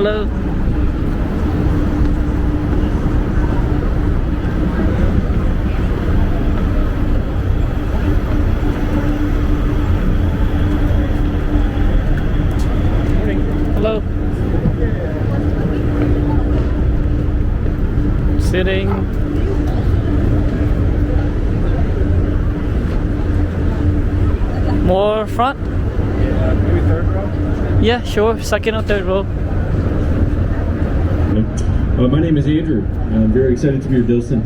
Hello. Hello. Sitting. More front? Yeah, maybe third row? Yeah, sure. Second or third row. My name is Andrew. I'm very excited to be your docent.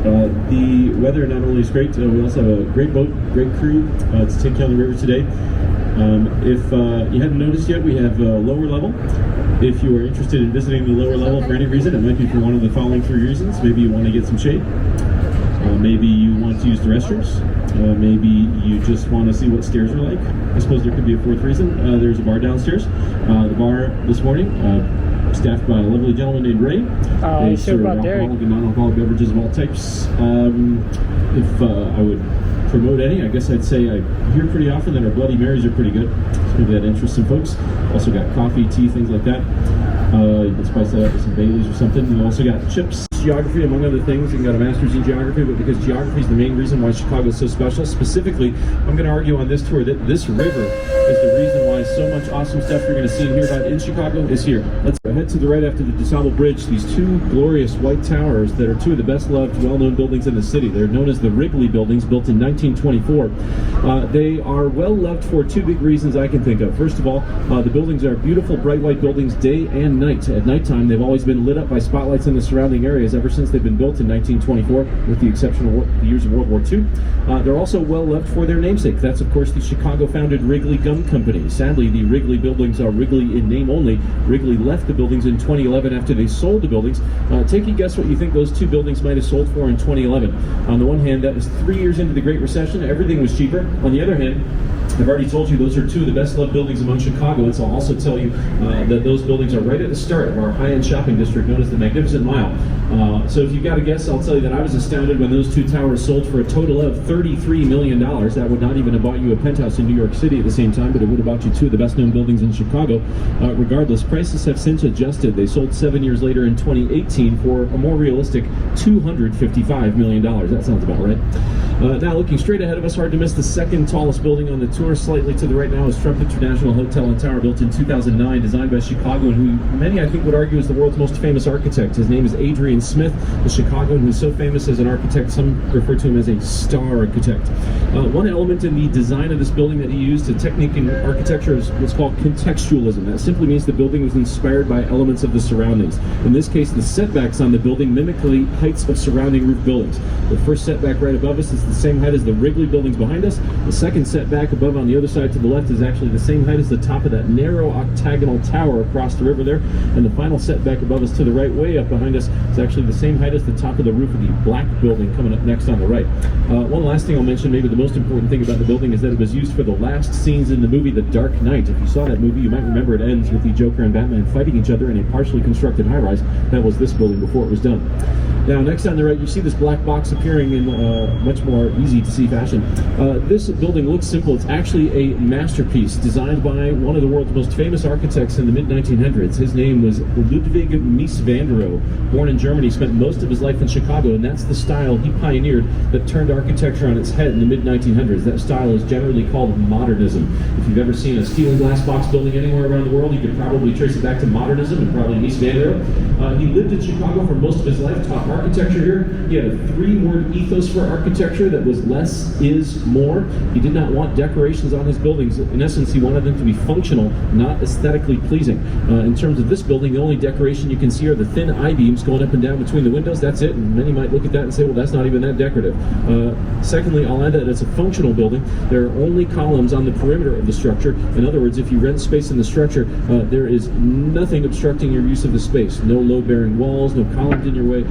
The weather not only is great, we also have a great boat, great crew to take you on the river today. If you hadn't noticed yet, we have a lower level. If you are interested in visiting the lower level for any reason, it might be for one of the following three reasons. Maybe you want to get some shade. Maybe you want to use the restrooms. Maybe you just want to see what stairs are like. I suppose there could be a fourth reason. There's a bar downstairs. The bar this morning, staffed by a lovely gentleman named Ray. They serve alcoholic and non-alcoholic beverages of all types. If I would promote any, I guess I'd say I hear pretty often that our Bloody Marys are pretty good. So maybe that interests some folks. Also got coffee, tea, things like that. You can spice that up with some Baileys or something. We also got chips, geography, among other things. You got a master's in geography, but because geography is the main reason why Chicago is so special. Specifically, I'm going to argue on this tour that this river is the reason why so much awesome stuff you're going to see and hear about in Chicago is here. Let's head to the right after the DeSable Bridge. These two glorious white towers that are two of the best loved, well-known buildings in the city. They're known as the Wrigley buildings, built in 1924. They are well loved for two big reasons I can think of. First of all, the buildings are beautiful, bright white buildings day and night. At nighttime, they've always been lit up by spotlights in the surrounding areas ever since they've been built in 1924, with the exception of the years of World War II. They're also well loved for their namesake. That's, of course, the Chicago-founded Wrigley Gum Company. Sadly, the Wrigley buildings are Wrigley in name only. Wrigley left the buildings in 2011 after they sold the buildings. Take a guess what you think those two buildings might have sold for in 2011. On the one hand, that was 3 years into the Great Recession. Everything was cheaper. On the other hand, I've already told you those are two of the best loved buildings among Chicagoans. I'll also tell you that those buildings are right at the start of our high-end shopping district known as the Magnificent Mile. So if you've got a guess, I'll tell you that I was astounded when those two towers sold for a total of $33 million. That would not even have bought you a penthouse in New York City at the same time, but it would have bought you two of the best-known buildings in Chicago. Regardless, prices have since adjusted. They sold 7 years later in 2018 for a more realistic $255 million. That sounds about right. Now, looking straight ahead of us, hard to miss the second tallest building on the tour. Slightly to the right now is Trump International Hotel and Tower, built in 2009, designed by Chicagoan, who many I think would argue is the world's most famous architect. His name is Adrian Smith, the Chicagoan who's so famous as an architect, some refer to him as a star architect. One element in the design of this building that he used, a technique in architecture, is what's called contextualism. That simply means the building was inspired by elements of the surroundings. In this case, the setbacks on the building mimic the heights of surrounding roof buildings. The first setback right above us is the same height as the Wrigley buildings behind us. The second setback above on the other side to the left is actually the same height as the top of that narrow octagonal tower across the river there. And the final setback above us to the right, way up behind us, is actually the same height as the top of the roof of the black building coming up next on the right. One last thing I'll mention, maybe the most important thing about the building, is that it was used for the last scenes in the movie The Dark Knight. If you saw that movie, you might remember it ends with the Joker and Batman fighting each other in a partially constructed high-rise. That was this building before it was done. Now, next on the right, you see this black box appearing in much more easy-to-see fashion. This building looks simple. It's actually a masterpiece designed by one of the world's most famous architects in the mid-1900s. His name was Ludwig Mies van der Rohe. Born in Germany, spent most of his life in Chicago, and that's the style he pioneered that turned architecture on its head in the mid-1900s. That style is generally called Modernism. If you've ever seen a steel and glass box building anywhere around the world, you could probably trace it back to Modernism and probably Mies van der Rohe. He lived in Chicago for most of his life, taught architecture here. He had a three-word ethos for architecture that was less is more. He did not want decorations on his buildings. In essence, he wanted them to be functional, not aesthetically pleasing. In terms of this building, the only decoration you can see are the thin I-beams going up and down between the windows. That's it, and many might look at that and say, well, that's not even that decorative. Secondly, I'll add that it's a functional building. There are only columns on the perimeter of the structure. In other words, if you rent space in the structure, there is nothing obstructing your use of the space. No load-bearing walls, no columns in your way,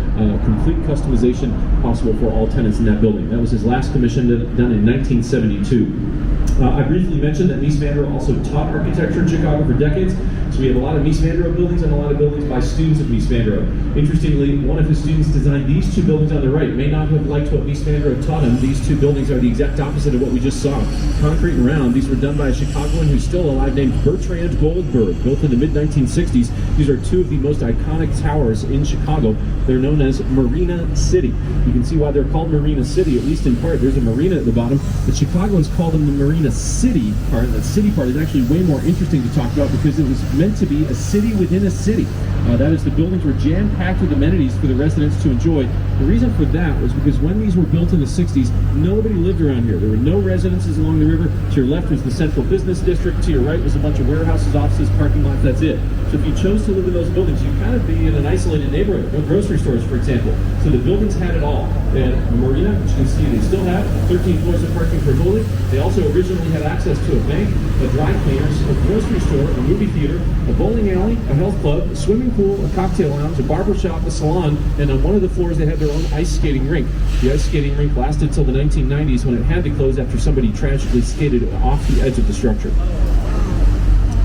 complete customization possible for all tenants in that building. That was his last commission done in 1972. I briefly mentioned that Mies van der Rohe also taught architecture in Chicago for decades. So So we have a lot of Mies van der Rohe buildings and a lot of buildings by students of Mies van der Rohe. Interestingly, one of his students designed these two buildings on the right. May not have liked what Mies van der Rohe taught him. These two buildings are the exact opposite of what we just saw. Concrete and round. These were done by a Chicagoan who's still alive named Bertrand Goldberg, built in the mid-1960s. These are two of the most iconic towers in Chicago. They're known as Marina City. You can see why they're called Marina City, at least in part. There's a marina at the bottom. The Chicagoans call them the Marina City part. That city part is actually way more interesting to talk about because it was meant to be a city within a city. That is, the buildings were jam-packed with amenities for the residents to enjoy. The reason for that was because when these were built in the 60s, nobody lived around here. There were no residences along the river. To your left was the central business district. To your right was a bunch of warehouses, offices, parking lots. That's it. So if you chose to live in those buildings, you'd kind of be in an isolated neighborhood. No grocery stores, for example. So the buildings had it all. They had a marina, which you can see they still have, 13 floors of parking for bowling. They also originally had access to a bank, a dry cleaners, a grocery store, a movie theater, a bowling alley, a health club, a swimming pool, a cocktail lounge, a barber shop, a salon, and on one of the floors they had their own ice skating rink. The ice skating rink lasted till the 1990s when it had to close after somebody tragically skated off the edge of the structure.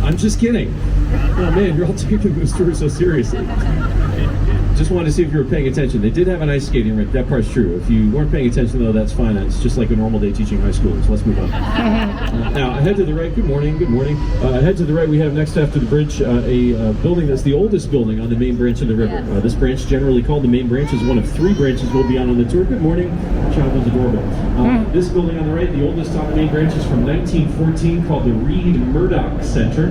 I'm just kidding. Oh man, you're all taking this story so seriously. Just wanted to see if you were paying attention. They did have an ice skating rink. That part's true. If you weren't paying attention, though, that's fine. It's just like a normal day teaching high school. So let's move on. Now, ahead to the right. Good morning. Good morning. Ahead to the right, we have next after the bridge a building that's the oldest building on the main branch of the river. This branch, generally called the main branch, is one of three branches we'll be on the tour. Good morning. Child was adorable. This building on the right, the oldest on the main branch, is from 1914, called the Reed Murdoch Center.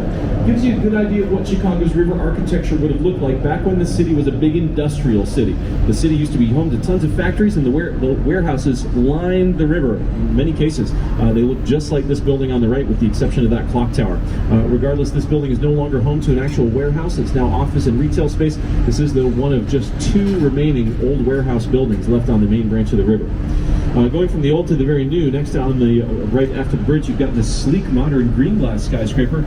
Gives you a good idea of what Chicago's river architecture would have looked like back when the city was a big industrial city. The city used to be home to tons of factories, and the warehouses lined the river. In many cases, they look just like this building on the right, with the exception of that clock tower. Regardless, this building is no longer home to an actual warehouse. It's now office and retail space. This is, though, one of just two remaining old warehouse buildings left on the main branch of the river. Going from the old to the very new, next on the right after the bridge, you've got this sleek, modern green glass skyscraper.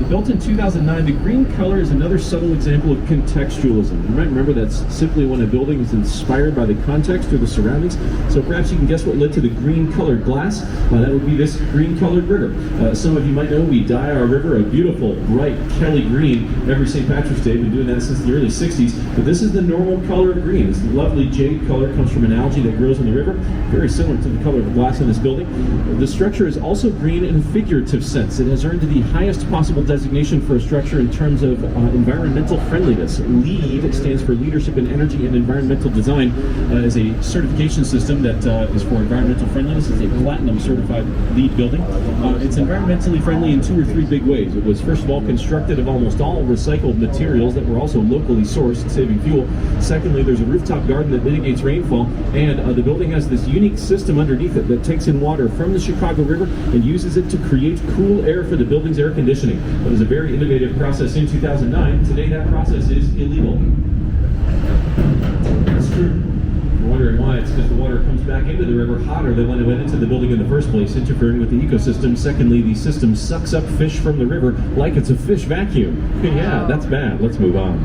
Built in 2009, the green color is another subtle example of contextualism. You might remember that's simply when a building is inspired by the context or the surroundings. So perhaps you can guess what led to the green colored glass. That would be this green colored river. Some of you might know we dye our river a beautiful, bright Kelly green every St. Patrick's Day. We've been doing that since the early 60s. But this is the normal color of green. This lovely jade color comes from an algae that grows in the river, very similar to the color of the glass in this building. The structure is also green in a figurative sense. It has earned the highest possible designation for a structure in terms of environmental friendliness. LEED stands for Leadership in Energy and Environmental Design. Is a certification system that is for environmental friendliness. It's a platinum certified LEED building. It's environmentally friendly in two or three big ways. It was first of all constructed of almost all recycled materials that were also locally sourced, saving fuel. Secondly, there's a rooftop garden that mitigates rainfall, and the building has this unique system underneath it that takes in water from the Chicago River and uses it to create cool air for the building's air conditioning. It was a very innovative process in 2009. Today that process is illegal. That's true. If you're wondering why, it's because the water comes back into the river hotter than when it went into the building in the first place, interfering with the ecosystem. Secondly, the system sucks up fish from the river like it's a fish vacuum. Yeah, that's bad. Let's move on.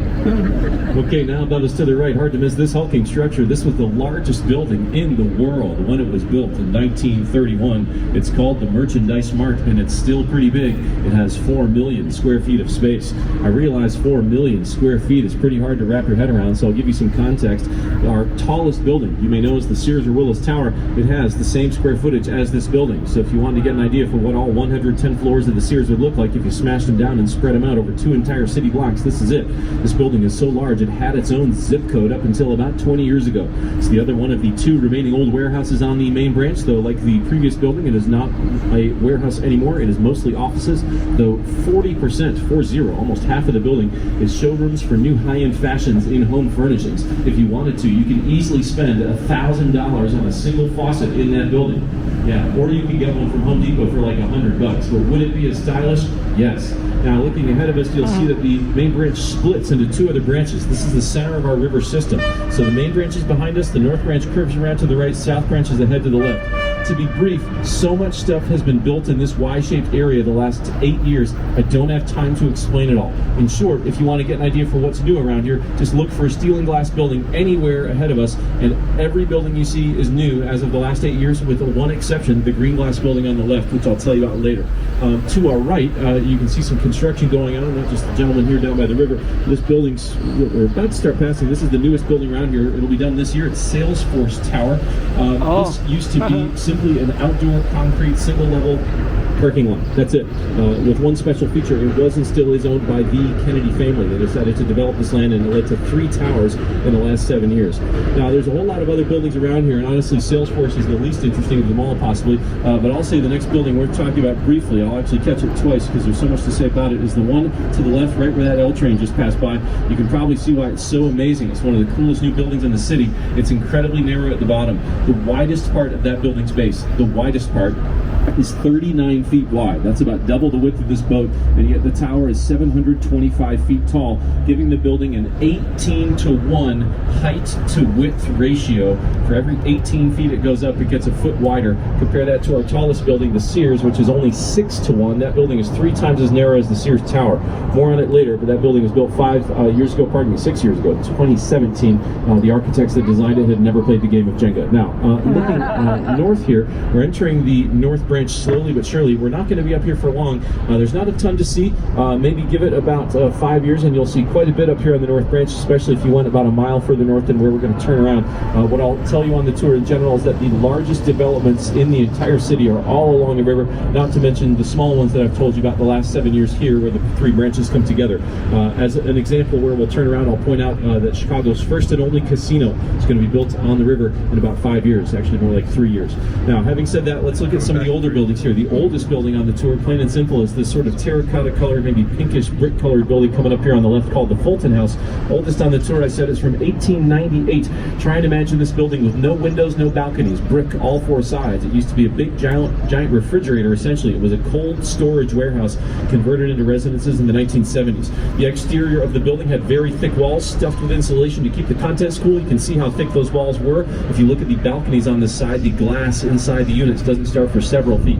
Okay, now above us to the right, hard to miss this hulking structure. This was the largest building in the world when it was built in 1931. It's called the Merchandise Mart, and it's still pretty big. It has 4 million square feet of space. I realize 4 million square feet is pretty hard to wrap your head around, so I'll give you some context. Our tallest building, you may know as the Sears or Willis Tower, it has the same square footage as this building. So if you wanted to get an idea for what all 110 floors of the Sears would look like if you smashed them down and spread them out over 2 entire city blocks, this is it. This building is so large it had its own zip code up until about 20 years ago. It's the other one of the 2 remaining old warehouses on the main branch, though like the previous building, it is not a warehouse anymore. It is mostly offices, though 40%, almost half of the building, is showrooms for new high-end fashions in home furnishings. If you wanted to, you can easily spend $1,000 on a single faucet in that building. Yeah, or you can get one from Home Depot for like $100. But would it be as stylish? Yes. Now, looking ahead of us, you'll see that the main branch splits into 2 other branches. This is the center of our river system. So the main branch is behind us, the north branch curves around to the right, south branch is ahead to the left. To be brief, so much stuff has been built in this Y-shaped area the last 8 years, I don't have time to explain it all. In short, if you want to get an idea for what's new around here, just look for a steel and glass building anywhere ahead of us, and every building you see is new as of the last 8 years, with one exception, the green glass building on the left, which I'll tell you about later. To our right, you can see some construction going on, not just the gentleman here down by the river. This building's, we're about to start passing. This is the newest building around here. It'll be done this year. It's Salesforce Tower. This used to be simply an outdoor concrete single-level parking lot. That's it. With one special feature, it was and still is owned by the Kennedy family. They decided to develop this land, and it led to 3 towers in the last 7 years. Now, there's a whole lot of other buildings around here, and honestly, Salesforce is the least interesting of them all, possibly. But I'll say the next building we're talking about briefly, I'll actually catch it twice because there's so much to say about it, is the one to the left, right where that L train just passed by. You can probably see why it's so amazing. It's one of the coolest new buildings in the city. It's incredibly narrow at the bottom. The widest part of that building's base, the widest part, is 39 feet wide. That's about double the width of this boat, and yet the tower is 725 feet tall, giving the building an 18-to-1 height to width ratio. For every 18 feet it goes up, it gets a foot wider. Compare that to our tallest building, the Sears, which is only 6-to-1. That building is 3 times as narrow as the Sears Tower. More on it later, but that building was built 6 years ago, 2017. The architects that designed it had never played the game of Jenga. Now, looking north here, we're entering the north branch slowly but surely. We're not going to be up here for long. There's not a ton to see. Maybe give it about 5 years and you'll see quite a bit up here on the north branch, especially if you went about a mile further north than where we're going to turn around. What I'll tell you on the tour in general is that the largest developments in the entire city are all along the river, not to mention the small ones that I've told you about the last 7 years here where the 3 branches come together. As an example where we'll turn around, I'll point out that Chicago's first and only casino is going to be built on the river in about 5 years, actually more like 3 years. Now, having said that, let's look at some of the older buildings here. The oldest building on the tour, plain and simple, is this sort of terracotta colored, maybe pinkish brick colored building coming up here on the left called the Fulton House. Oldest on the tour, I said, is from 1898. Try and imagine this building with no windows, no balconies, brick all 4 sides. It used to be a big giant refrigerator, essentially. It was a cold storage warehouse converted into residences in the 1970s. The exterior of the building had very thick walls stuffed with insulation to keep the contents cool. You can see how thick those walls were. If you look at the balconies on the side, the glass inside the units doesn't start for several feet.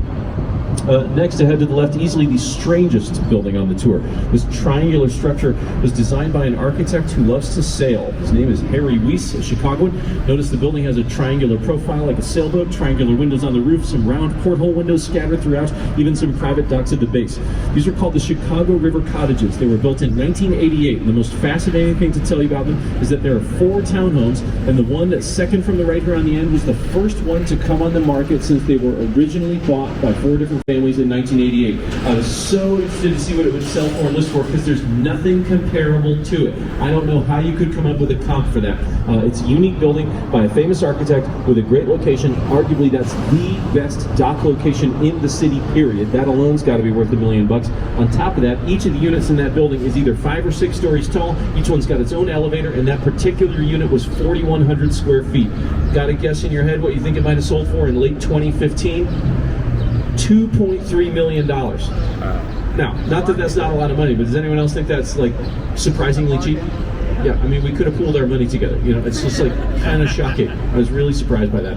Next, ahead to the left, easily the strangest building on the tour. This triangular structure was designed by an architect who loves to sail. His name is Harry Weiss, a Chicagoan. Notice the building has a triangular profile like a sailboat, triangular windows on the roof, some round porthole windows scattered throughout, even some private docks at the base. These are called the Chicago River Cottages. They were built in 1988, and the most fascinating thing to tell you about them is that there are 4 townhomes, and the one that's second from the right here on the end was the first one to come on the market since they were originally bought by 4 different families in 1988. I was so interested to see what it would sell for and list for because there's nothing comparable to it. I don't know how you could come up with a comp for that. It's a unique building by a famous architect with a great location. Arguably, that's the best dock location in the city, period. That alone's got to be worth $1 million. On top of that, each of the units in that building is either 5 or 6 stories tall. Each one's got its own elevator, and that particular unit was 4,100 square feet. Got a guess in your head what you think it might have sold for in late 2015? $2.3 million. Now, not that that's not a lot of money, but does anyone else think that's like surprisingly cheap? Yeah, I mean, we could have pooled our money together. You know, it's just like kind of shocking. I was really surprised by that.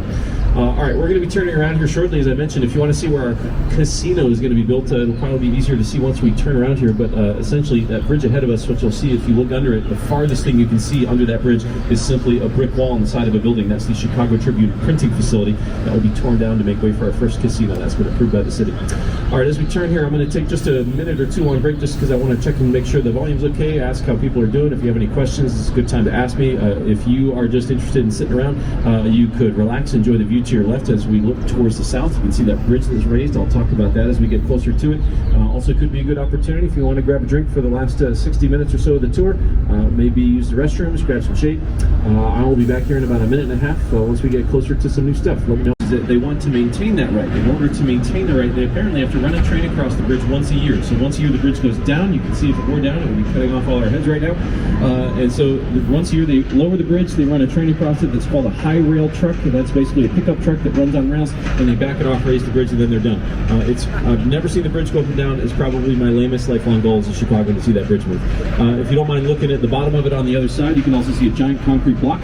All right, we're going to be turning around here shortly, as I mentioned. If you want to see where our casino is going to be built, it'll probably be easier to see once we turn around here. But essentially, that bridge ahead of us, which you'll see if you look under it, the farthest thing you can see under that bridge is simply a brick wall on the side of a building. That's the Chicago Tribune printing facility that will be torn down to make way for our first casino. That's been approved by the city. All right, as we turn here, I'm going to take just a minute or 2 on break just because I want to check and make sure the volume's okay, ask how people are doing. If you have any questions, it's a good time to ask me. If you are just interested in sitting around, you could relax, enjoy the view to your left as we look towards the south. You can see that bridge that's raised. I'll talk about that as we get closer to it. Also could be a good opportunity if you want to grab a drink for the last 60 minutes or so of the tour. Maybe use the restrooms, grab some shade. I will be back here in about a minute and a half once we get closer to some new stuff. Let me know. That they want to maintain that right. In order to maintain the right, they apparently have to run a train across the bridge once a year. So once a year the bridge goes down. You can see if it were down, it would be cutting off all our heads right now. And so once a year they lower the bridge, they run a train across it that's called a high rail truck. And that's basically a pickup truck that runs on rails, and they back it off, raise the bridge, and then they're done. I've never seen the bridge go up and down. It's probably my lamest lifelong goal as a Chicagoan to see that bridge move. If you don't mind looking at the bottom of it on the other side, you can also see a giant concrete block.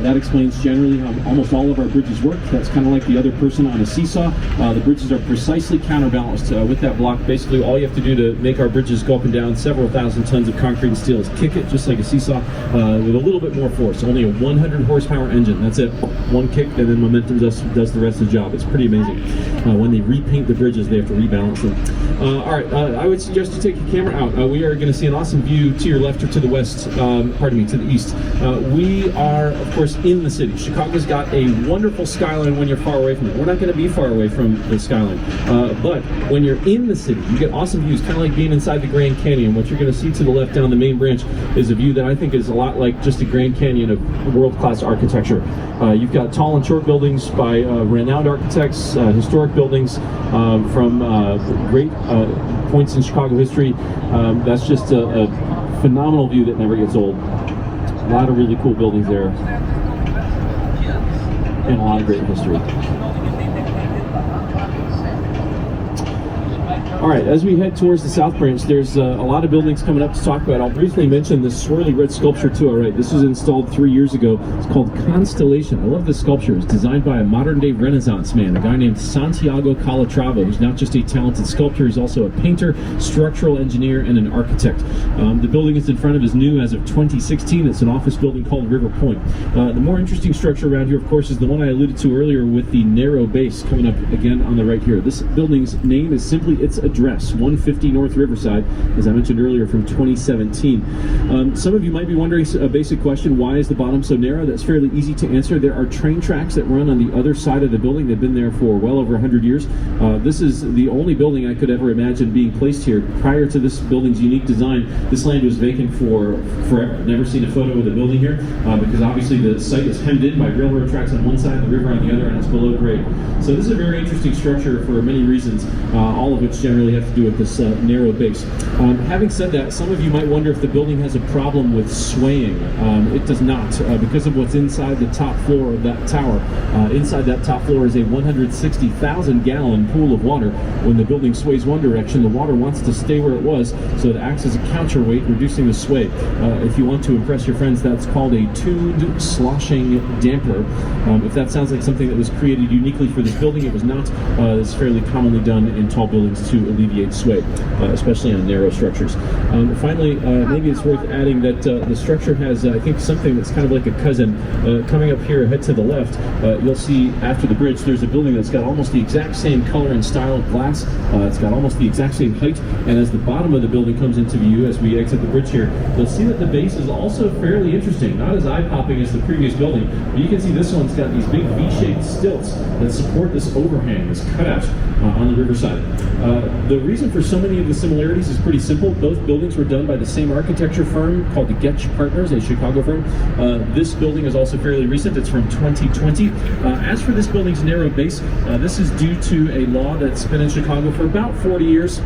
That explains generally how almost all of our bridges work. That's kind of like like the other person on a seesaw. The bridges are precisely counterbalanced with that block. Basically, all you have to do to make our bridges go up and down several thousand tons of concrete and steel is kick it just like a seesaw with a little bit more force. Only a 100 horsepower engine. That's it. One kick, and then momentum does the rest of the job. It's pretty amazing. When they repaint the bridges, they have to rebalance them. All right, I would suggest you take your camera out. We are going to see an awesome view to your left or to the west, pardon me, to the east. We are, of course, in the city. Chicago's got a wonderful skyline when you're far away from it. We're not going to be far away from the skyline, but when you're in the city, you get awesome views, kind of like being inside the Grand Canyon. What you're going to see to the left down the main branch is a view that I think is a lot like just the Grand Canyon of world-class architecture. You've got tall and short buildings by renowned architects, historic buildings from great points in Chicago history. That's just a phenomenal view that never gets old. A lot of really cool buildings there, and a lot of great history. All right, as we head towards the South Branch, there's a lot of buildings coming up to talk about. I'll briefly mention this swirly red sculpture to our right. This was installed 3 years ago. It's called Constellation. I love this sculpture. It's designed by a modern-day Renaissance man, a guy named Santiago Calatrava, who's not just a talented sculptor, he's also a painter, structural engineer, and an architect. The building it's in front of is new as of 2016. It's an office building called River Point. The more interesting structure around here, of course, is the one I alluded to earlier with the narrow base coming up again on the right here. This building's name is simply its address, 150 North Riverside, as I mentioned earlier, from 2017. Some of you might be wondering a basic question: why is the bottom so narrow? That's fairly easy to answer. There are train tracks that run on the other side of the building. They've been there for well over 100 years. This is the only building I could ever imagine being placed here. Prior to this building's unique design, this land was vacant for forever. I've never seen a photo of the building here because obviously the site is hemmed in by railroad tracks on one side and the river on the other, and it's below grade. So this is a very interesting structure for many reasons, all of which generally have to do with this narrow base. Having said that, some of you might wonder if the building has a problem with swaying. It does not, because of what's inside the top floor of that tower. Inside that top floor is a 160,000 gallon pool of water. When the building sways one direction, the water wants to stay where it was, so it acts as a counterweight, reducing the sway. If you want to impress your friends, that's called a tuned sloshing damper. If that sounds like something that was created uniquely for this building, it was not. It's fairly commonly done in tall buildings to alleviate sway, especially on narrow structures. Finally, maybe it's worth adding that the structure has, I think, something that's kind of like a cousin. Coming up here, head to the left, you'll see after the bridge, there's a building that's got almost the exact same color and style of glass. It's got almost the exact same height, and as the bottom of the building comes into view, as we exit the bridge here, you'll see that the base is also fairly interesting. Not as eye-popping as the previous building, but you can see this one's got these big V-shaped stilts that support this overhang, this cutout on the riverside. The reason for so many of the similarities is pretty simple. Both buildings were done by the same architecture firm called the Getch Partners, a Chicago firm. This building is also fairly recent. It's from 2020. As for this building's narrow base, this is due to a law that's been in Chicago for about 40 years.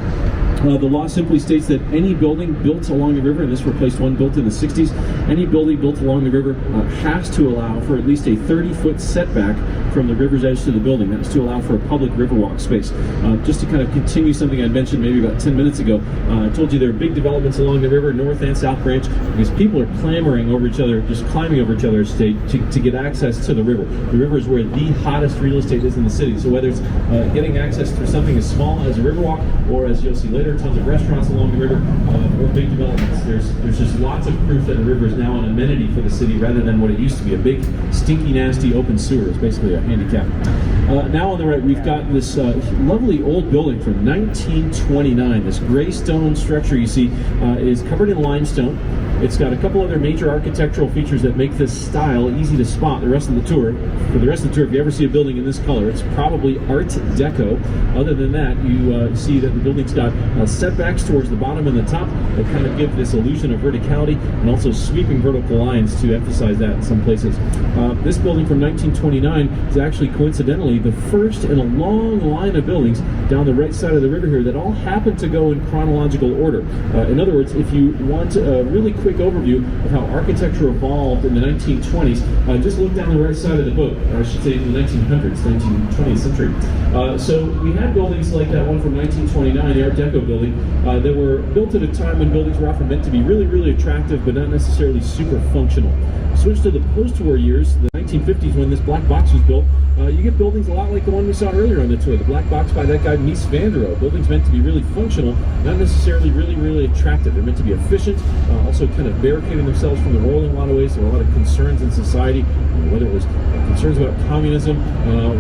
The law simply states that any building built along the river, and this replaced one built in the 60s, any building built along the river has to allow for at least a 30-foot setback from the river's edge to the building. That's to allow for a public Riverwalk space. Just to kind of continue something I mentioned maybe about 10 minutes ago, I told you there are big developments along the river, North and South Branch, because people are clamoring over each other, just climbing over each other's state to get access to the river. The river is where the hottest real estate is in the city. So whether it's getting access to something as small as a Riverwalk, or as you'll see later, tons of restaurants along the river, or big developments, there's just lots of proof that a river is now an amenity for the city rather than what it used to be, a big, stinky, nasty open sewer. It's basically a handicap. Now on the right, we've got this lovely old building from 1929. This gray stone structure you see is covered in limestone. It's got a couple other major architectural features that make this style easy to spot the rest of the tour. For the rest of the tour, if you ever see a building in this color, it's probably Art Deco. Other than that, you see that the building's got setbacks towards the bottom and the top that kind of give this illusion of verticality, and also sweeping vertical lines to emphasize that in some places. This building from 1929 is actually coincidentally the first in a long line of buildings down the right side of the river here that all happen to go in chronological order. In other words, if you want a really quick overview of how architecture evolved in the 1920s, just look down the right side of the book, or I should say in the 1900s, 20th century. So we had buildings like that one from 1929, the Art Deco building, that were built at a time when buildings were often meant to be really, really attractive, but not necessarily super functional. Switch to the post-war years, the 1950s when this black box was built. You get buildings a lot like the one we saw earlier on the tour, the black box by that guy Mies van der Rohe. Buildings meant to be really functional, not necessarily really attractive. They're meant to be efficient, also kind of barricading themselves from the world in a lot of ways. There were a lot of concerns in society, whether it was concerns about communism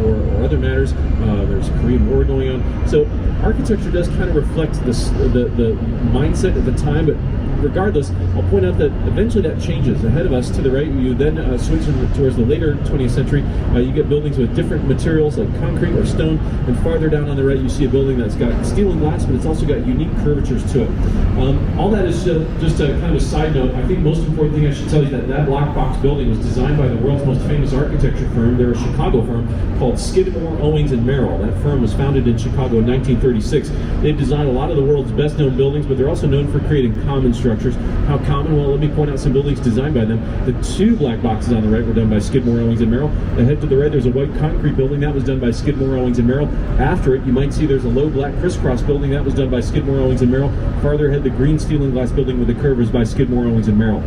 or other matters. There's a Korean War going on. So architecture does kind of reflect this, the mindset at the time, but regardless, I'll point out that eventually that changes. Ahead of us to the right, you then switch towards the later 20th century. You get buildings with different materials like concrete or stone, and farther down on the right you see a building that's got steel and glass, but it's also got unique curvatures to it. All that is just a kind of a side note. I think most important thing I should tell you that that black box building was designed by the world's most famous architecture firm. They're a Chicago firm called Skidmore, Owings & Merrill. That firm was founded in Chicago in 1936. They've designed a lot of the world's best known buildings, but they're also known for creating common structures. How common? Well, let me point out some buildings designed by them. The two black boxes on the right were done by Skidmore, Owings & Merrill. Ahead to the right, there's a white concrete building. That was done by Skidmore, Owings & Merrill. After it, you might see there's a low black crisscross building. That was done by Skidmore, Owings & Merrill. Farther ahead, the green steel and glass building with the curve is by Skidmore, Owings & Merrill.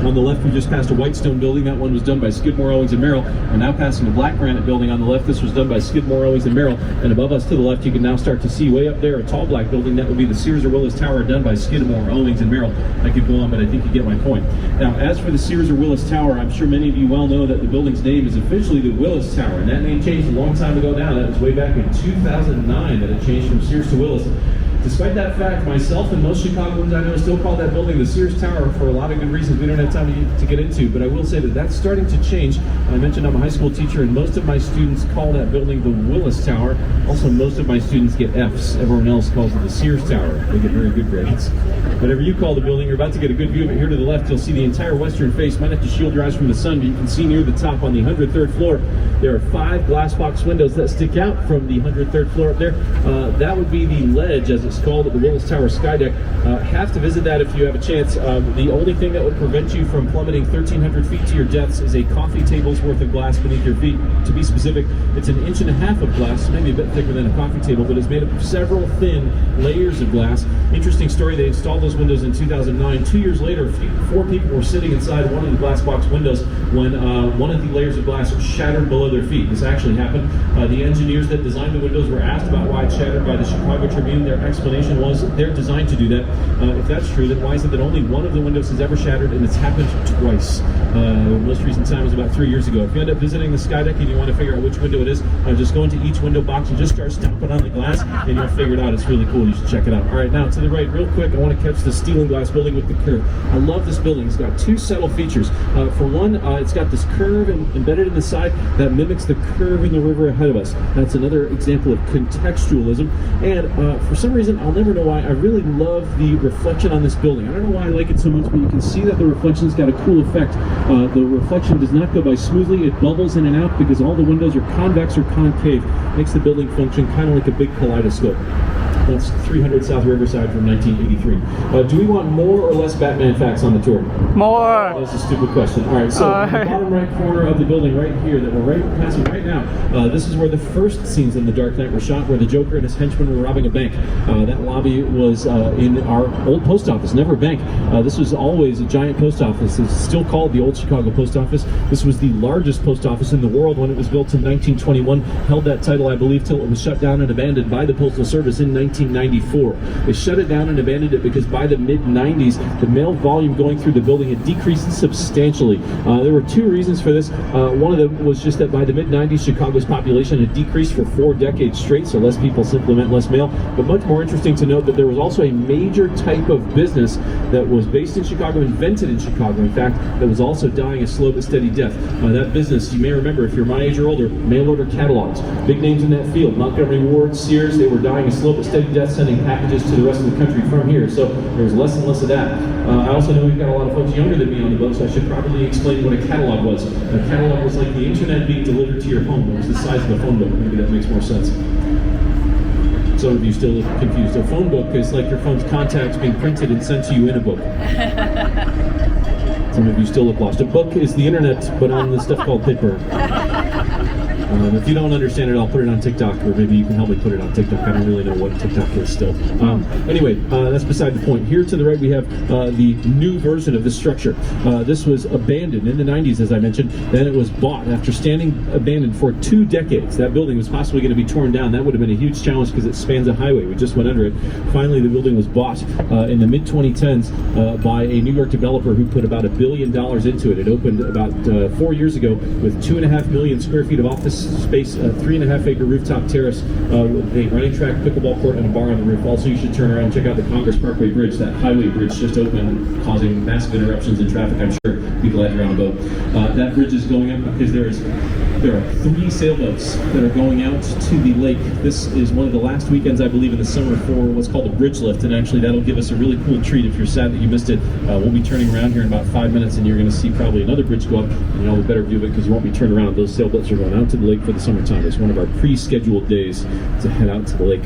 On the left, we just passed a white stone building. That one was done by Skidmore, Owings & Merrill. We're now passing a black granite building on the left. This was done by Skidmore, Owings & Merrill. And above us to the left, you can now start to see way up there a tall black building. That would be the Sears or Willis Tower, done by Skidmore, Owings & Merrill. I could go on, but I think you get my point. Now, as for the Sears or Willis Tower, I'm sure many of you well know that the building's name is officially the Willis Tower. And that name changed a long time ago now. That was way back in 2009 that it changed from Sears to Willis. Despite that fact, myself and most Chicagoans I know still call that building the Sears Tower for a lot of good reasons we don't have time to get into, but I will say that that's starting to change. I mentioned I'm a high school teacher, and most of my students call that building the Willis Tower. Also, most of my students get Fs. Everyone else calls it the Sears Tower. They get very good grades. Whatever you call the building, you're about to get a good view of it. Here to the left, you'll see the entire western face. Might have to shield your eyes from the sun, but you can see near the top on the 103rd floor, there are 5 glass box windows that stick out from the 103rd floor up there. That would be the ledge, as it's called, at the Willis Tower sky deck. Have to visit that if you have a chance. The only thing that would prevent you from plummeting 1,300 feet to your deaths is a coffee table's worth of glass beneath your feet. To be specific, it's 1.5 inches of glass, maybe a bit thicker than a coffee table, but it's made up of several thin layers of glass. Interesting story, they installed those windows in 2009. 2 years later, 4 people were sitting inside one of the glass box windows when one of the layers of glass shattered below their feet. This actually happened. The engineers that designed the windows were asked about why it shattered by the Chicago Tribune. Their explanation was they're designed to do that. If that's true, then why is it that only one of the windows has ever shattered and it's happened twice? The most recent time was about 3 years ago. If you end up visiting the sky deck and you want to figure out which window it is, just go into each window box and just start stomping on the glass and you'll figure it out. It's really cool. You should check it out. All right, now to the right, real quick, I want to catch the steel and glass building with the curve. I love this building. It's got 2 subtle features. For one, it's got this curve embedded in the side that mimics the curve in the river ahead of us. That's another example of contextualism. And for some reason, I'll never know why, I really love the reflection on this building. I don't know why I like it so much, but you can see that the reflection's got a cool effect. The reflection does not go by smoothly. It bubbles in and out because all the windows are convex or concave. Makes the building function kind of like a big kaleidoscope. That's 300 South Riverside from 1983. Do we want more or less Batman facts on the tour? More! That's a stupid question. All right, so in the bottom right corner of the building right here that we're passing right now, this is where the first scenes in The Dark Knight were shot, where the Joker and his henchmen were robbing a bank. That lobby was in our old post office, never a bank. This was always a giant post office. It's still called the Old Chicago Post Office. This was the largest post office in the world when it was built in 1921. Held that title, I believe, till it was shut down and abandoned by the Postal Service in 1994. They shut it down and abandoned it because by the mid-90s, the mail volume going through the building had decreased substantially. There were 2 reasons for this. One of them was just that by the mid-90s, Chicago's population had decreased for 4 decades straight, so less people simply meant less mail. But much more interesting to note that there was also a major type of business that was based in Chicago, invented in Chicago, in fact, that was also dying a slow but steady death. That business, you may remember if you're my age or older, mail order catalogs. Big names in that field. Montgomery Ward, Sears, they were dying a slow but steady death, sending packages to the rest of the country from here. So there was less and less of that. I also know we've got a lot of folks younger than me on the boat, so I should probably explain what a catalog was. A catalog was like the internet being delivered to your home. It was the size of a phone book. Maybe that makes more sense. Some of you still look confused. A phone book is like your phone's contacts being printed and sent to you in a book. Some of you still look lost. A book is the internet, but on this stuff called paper. If you don't understand it, I'll put it on TikTok, or maybe you can help me put it on TikTok. I don't really know what TikTok is still. Anyway, that's beside the point. Here to the right, we have the new version of this structure. This was abandoned in the 90s, as I mentioned. Then it was bought after standing abandoned for 2 decades. That building was possibly going to be torn down. That would have been a huge challenge because it spans a highway. We just went under it. Finally, the building was bought in the mid-2010s by a New York developer who put about $1 billion into it. It opened about 4 years ago with 2.5 million square feet of office space, a 3.5-acre rooftop terrace with a running track, pickleball court, and a bar on the roof. Also, you should turn around and check out the Congress Parkway Bridge. That highway bridge just opened, causing massive interruptions in traffic. I'm sure people had to get on a boat. That bridge is going up because there are 3 sailboats that are going out to the lake. This is one of the last weekends, I believe, in the summer for what's called a bridge lift, and actually that'll give us a really cool treat. If you're sad that you missed it, we'll be turning around here in about 5 minutes, and you're going to see probably another bridge go up, and you'll have a better view of it because you won't be turned around. Those sailboats are going out to the lake for the summertime. It's one of our pre-scheduled days to head out to the lake.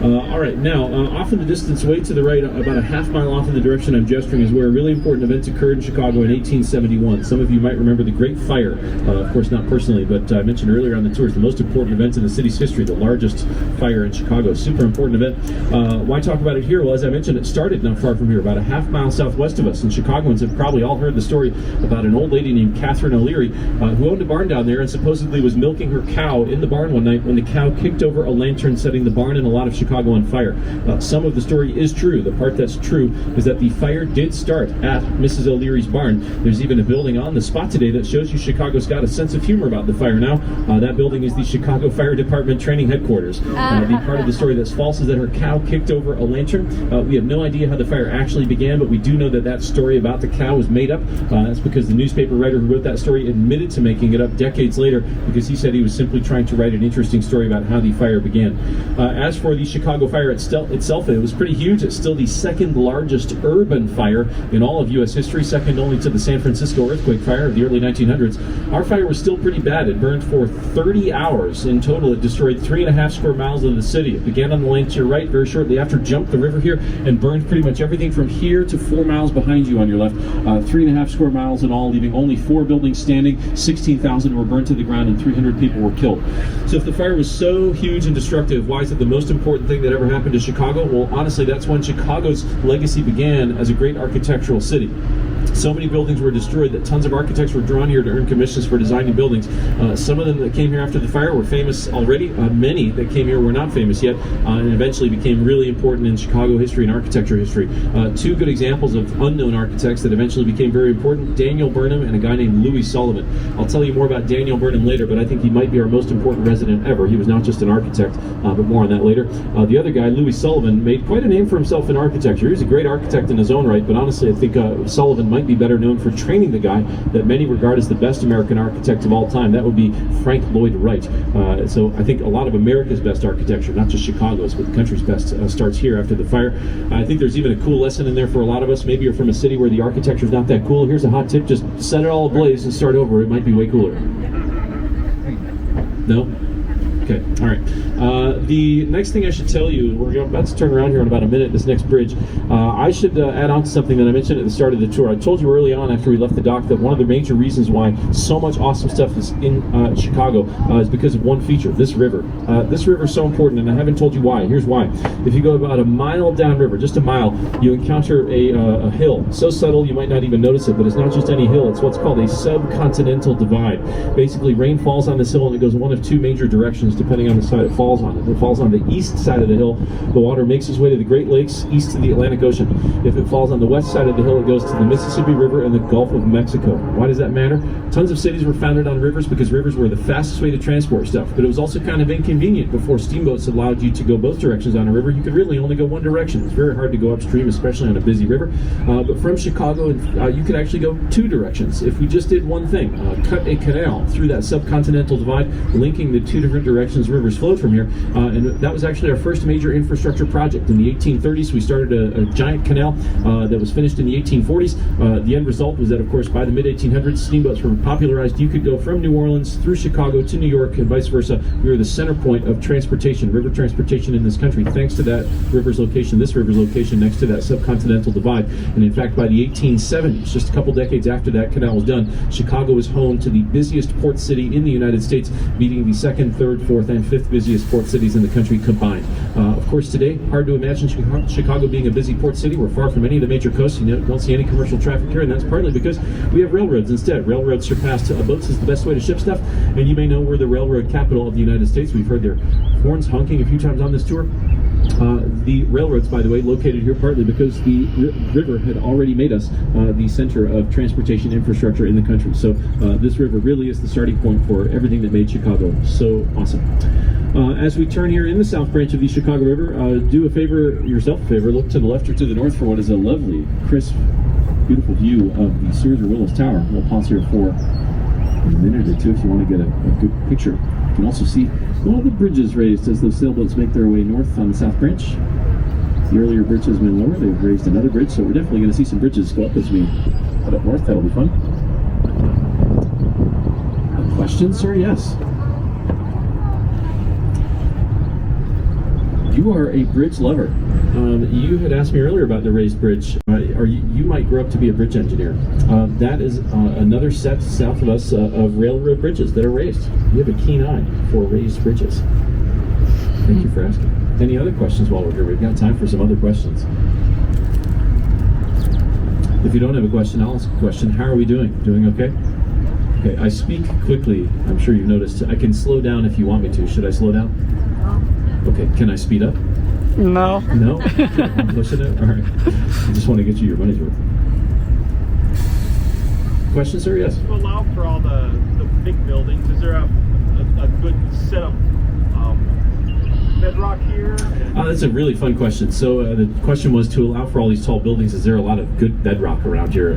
All right, now, off in the distance, way to the right, about a half mile off in the direction I'm gesturing, is where a really important event occurred in Chicago in 1871. Some of you might remember the Great Fire, of course not personally, but I mentioned earlier on the tour, it's the most important event in the city's history, the largest fire in Chicago. Super important event. Why talk about it here? Well, as I mentioned, it started not far from here, about a half mile southwest of us, and Chicagoans have probably all heard the story about an old lady named Catherine O'Leary who owned a barn down there and supposedly was milking her cow in the barn one night when the cow kicked over a lantern, setting the barn and a lot of Chicago on fire. Some of the story is true. The part that's true is that the fire did start at Mrs. O'Leary's barn. There's even a building on the spot today that shows you Chicago's got a sense of humor about the fire now. That building is the Chicago Fire Department training headquarters. The part of the story that's false is that her cow kicked over a lantern. We have no idea how the fire actually began, but we do know that that story about the cow was made up. That's because the newspaper writer who wrote that story admitted to making it up decades later because he said he was simply trying to write an interesting story about how the fire began. As for the Chicago fire itself, it was pretty huge. It's still the second largest urban fire in all of U.S. history, second only to the San Francisco earthquake fire of the early 1900s. Our fire was still pretty bad. It burned for 30 hours. In total, it destroyed 3.5 square miles of the city. It began on the lane to your right very shortly after, jumped the river here, and burned pretty much everything from here to 4 miles behind you on your left. 3.5 square miles in all, leaving only 4 buildings standing. 16,000 were burned to the ground and 300 people were killed. So if the fire was so huge and destructive, why is it the most important thing that ever happened to Chicago? Well, honestly, that's when Chicago's legacy began as a great architectural city. So many buildings were destroyed that tons of architects were drawn here to earn commissions for designing buildings. Some of them that came here after the fire were famous already. Many that came here were not famous yet, and eventually became really important in Chicago history and architecture history. 2 good examples of unknown architects that eventually became very important: Daniel Burnham and a guy named Louis Sullivan. I'll tell you more about Daniel Burnham later, but I think he might be our most important resident ever. He was not just an architect, but more on that later. The other guy, Louis Sullivan, made quite a name for himself in architecture. He was a great architect in his own right, but honestly, I think Sullivan might be better known for training the guy that many regard as the best American architect of all time. That would be Frank Lloyd Wright. So I think a lot of America's best architecture, not just Chicago's, but the country's best, starts here after the fire. I think there's even a cool lesson in there for a lot of us. Maybe you're from a city where the architecture's not that cool. Here's a hot tip: just set it all ablaze and start over. It might be way cooler. No? Okay, all right. The next thing I should tell you, we're about to turn around here in about a minute, this next bridge. I should add on to something that I mentioned at the start of the tour. I told you early on after we left the dock that one of the major reasons why so much awesome stuff is in Chicago is because of one feature: this river. This river is so important, and I haven't told you why. Here's why. If you go about a mile downriver, just a mile, you encounter a hill. So subtle you might not even notice it, but it's not just any hill. It's what's called a subcontinental divide. Basically, rain falls on this hill, and it goes one of 2 major directions depending on the side it falls on. If it falls on the east side of the hill, the water makes its way to the Great Lakes, east to the Atlantic Ocean. If it falls on the west side of the hill, it goes to the Mississippi River and the Gulf of Mexico. Why does that matter? Tons of cities were founded on rivers because rivers were the fastest way to transport stuff, but it was also kind of inconvenient. Before steamboats allowed you to go both directions on a river, you could really only go one direction. It's very hard to go upstream, especially on a busy river. But from Chicago, you could actually go 2 directions. If we just did one thing, cut a canal through that subcontinental divide, linking the 2 different directions directions rivers flowed from here. And that was actually our first major infrastructure project. In the 1830s, we started a giant canal that was finished in the 1840s. The end result was that, of course, by the mid-1800s, steamboats were popularized. You could go from New Orleans through Chicago to New York and vice versa. We were the center point of transportation, river transportation in this country, thanks to that river's location, this river's location next to that subcontinental divide. And in fact, by the 1870s, just a couple decades after that canal was done, Chicago was home to the busiest port city in the United States, beating the second, third, fourth, and fifth busiest port cities in the country combined. Of course, today, hard to imagine Chicago being a busy port city. We're far from any of the major coasts. You don't see any commercial traffic here, and that's partly because we have railroads instead. Railroads surpassed boats is the best way to ship stuff, and you may know we're the railroad capital of the United States. We've heard their horns honking a few times on this tour. The railroads, by the way, located here partly because the river had already made us the center of transportation infrastructure in the country. So this river really is the starting point for everything that made Chicago so awesome. As we turn here in the South Branch of the Chicago River, do yourself a favor, look to the left or to the north for what is a lovely, crisp, beautiful view of the Sears Tower. We'll pause here for a minute or two if you want to get a good picture. You can also see one of the bridges raised as those sailboats make their way north on the South Branch. The earlier bridge has been lower. They've raised another bridge, so we're definitely going to see some bridges go up as we head up north. That'll be fun. A question, sir? Yes. You are a bridge lover. You had asked me earlier about the raised bridge, or you might grow up to be a bridge engineer. That is another set south of us of railroad bridges that are raised. You have a keen eye for raised bridges. Thank you for asking. Any other questions while we're here? We've got time for some other questions. If you don't have a question, I'll ask a question. How are we doing? Doing okay? Okay, I speak quickly. I'm sure you've noticed. I can slow down if you want me to. Should I slow down? Okay, can I speed up? No. No? I'm pushing it? All right. I just want to get you your money's worth. Questions, sir? Yes? To allow for all the big buildings, is there a good set of bedrock here? That's a really fun question. So the question was, to allow for all these tall buildings, is there a lot of good bedrock around here?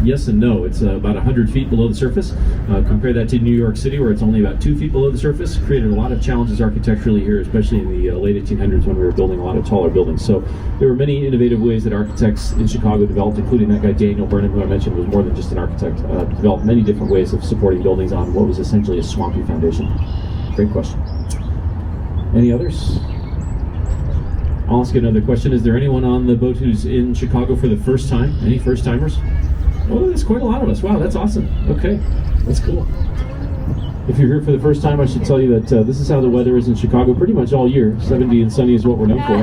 Yes and no. It's about 100 feet below the surface. Compare that to New York City, where it's only about 2 feet below the surface. Created a lot of challenges architecturally here, especially in the late 1800s when we were building a lot of taller buildings. So there were many innovative ways that architects in Chicago developed, including that guy Daniel Burnham, who I mentioned was more than just an architect, developed many different ways of supporting buildings on what was essentially a swampy foundation. Great question. Any others? I'll ask you another question. Is there anyone on the boat who's in Chicago for the first time? Any first timers? Oh, there's quite a lot of us. Wow, that's awesome. Okay, that's cool. If you're here for the first time, I should tell you that this is how the weather is in Chicago pretty much all year. 70 and sunny is what we're known for.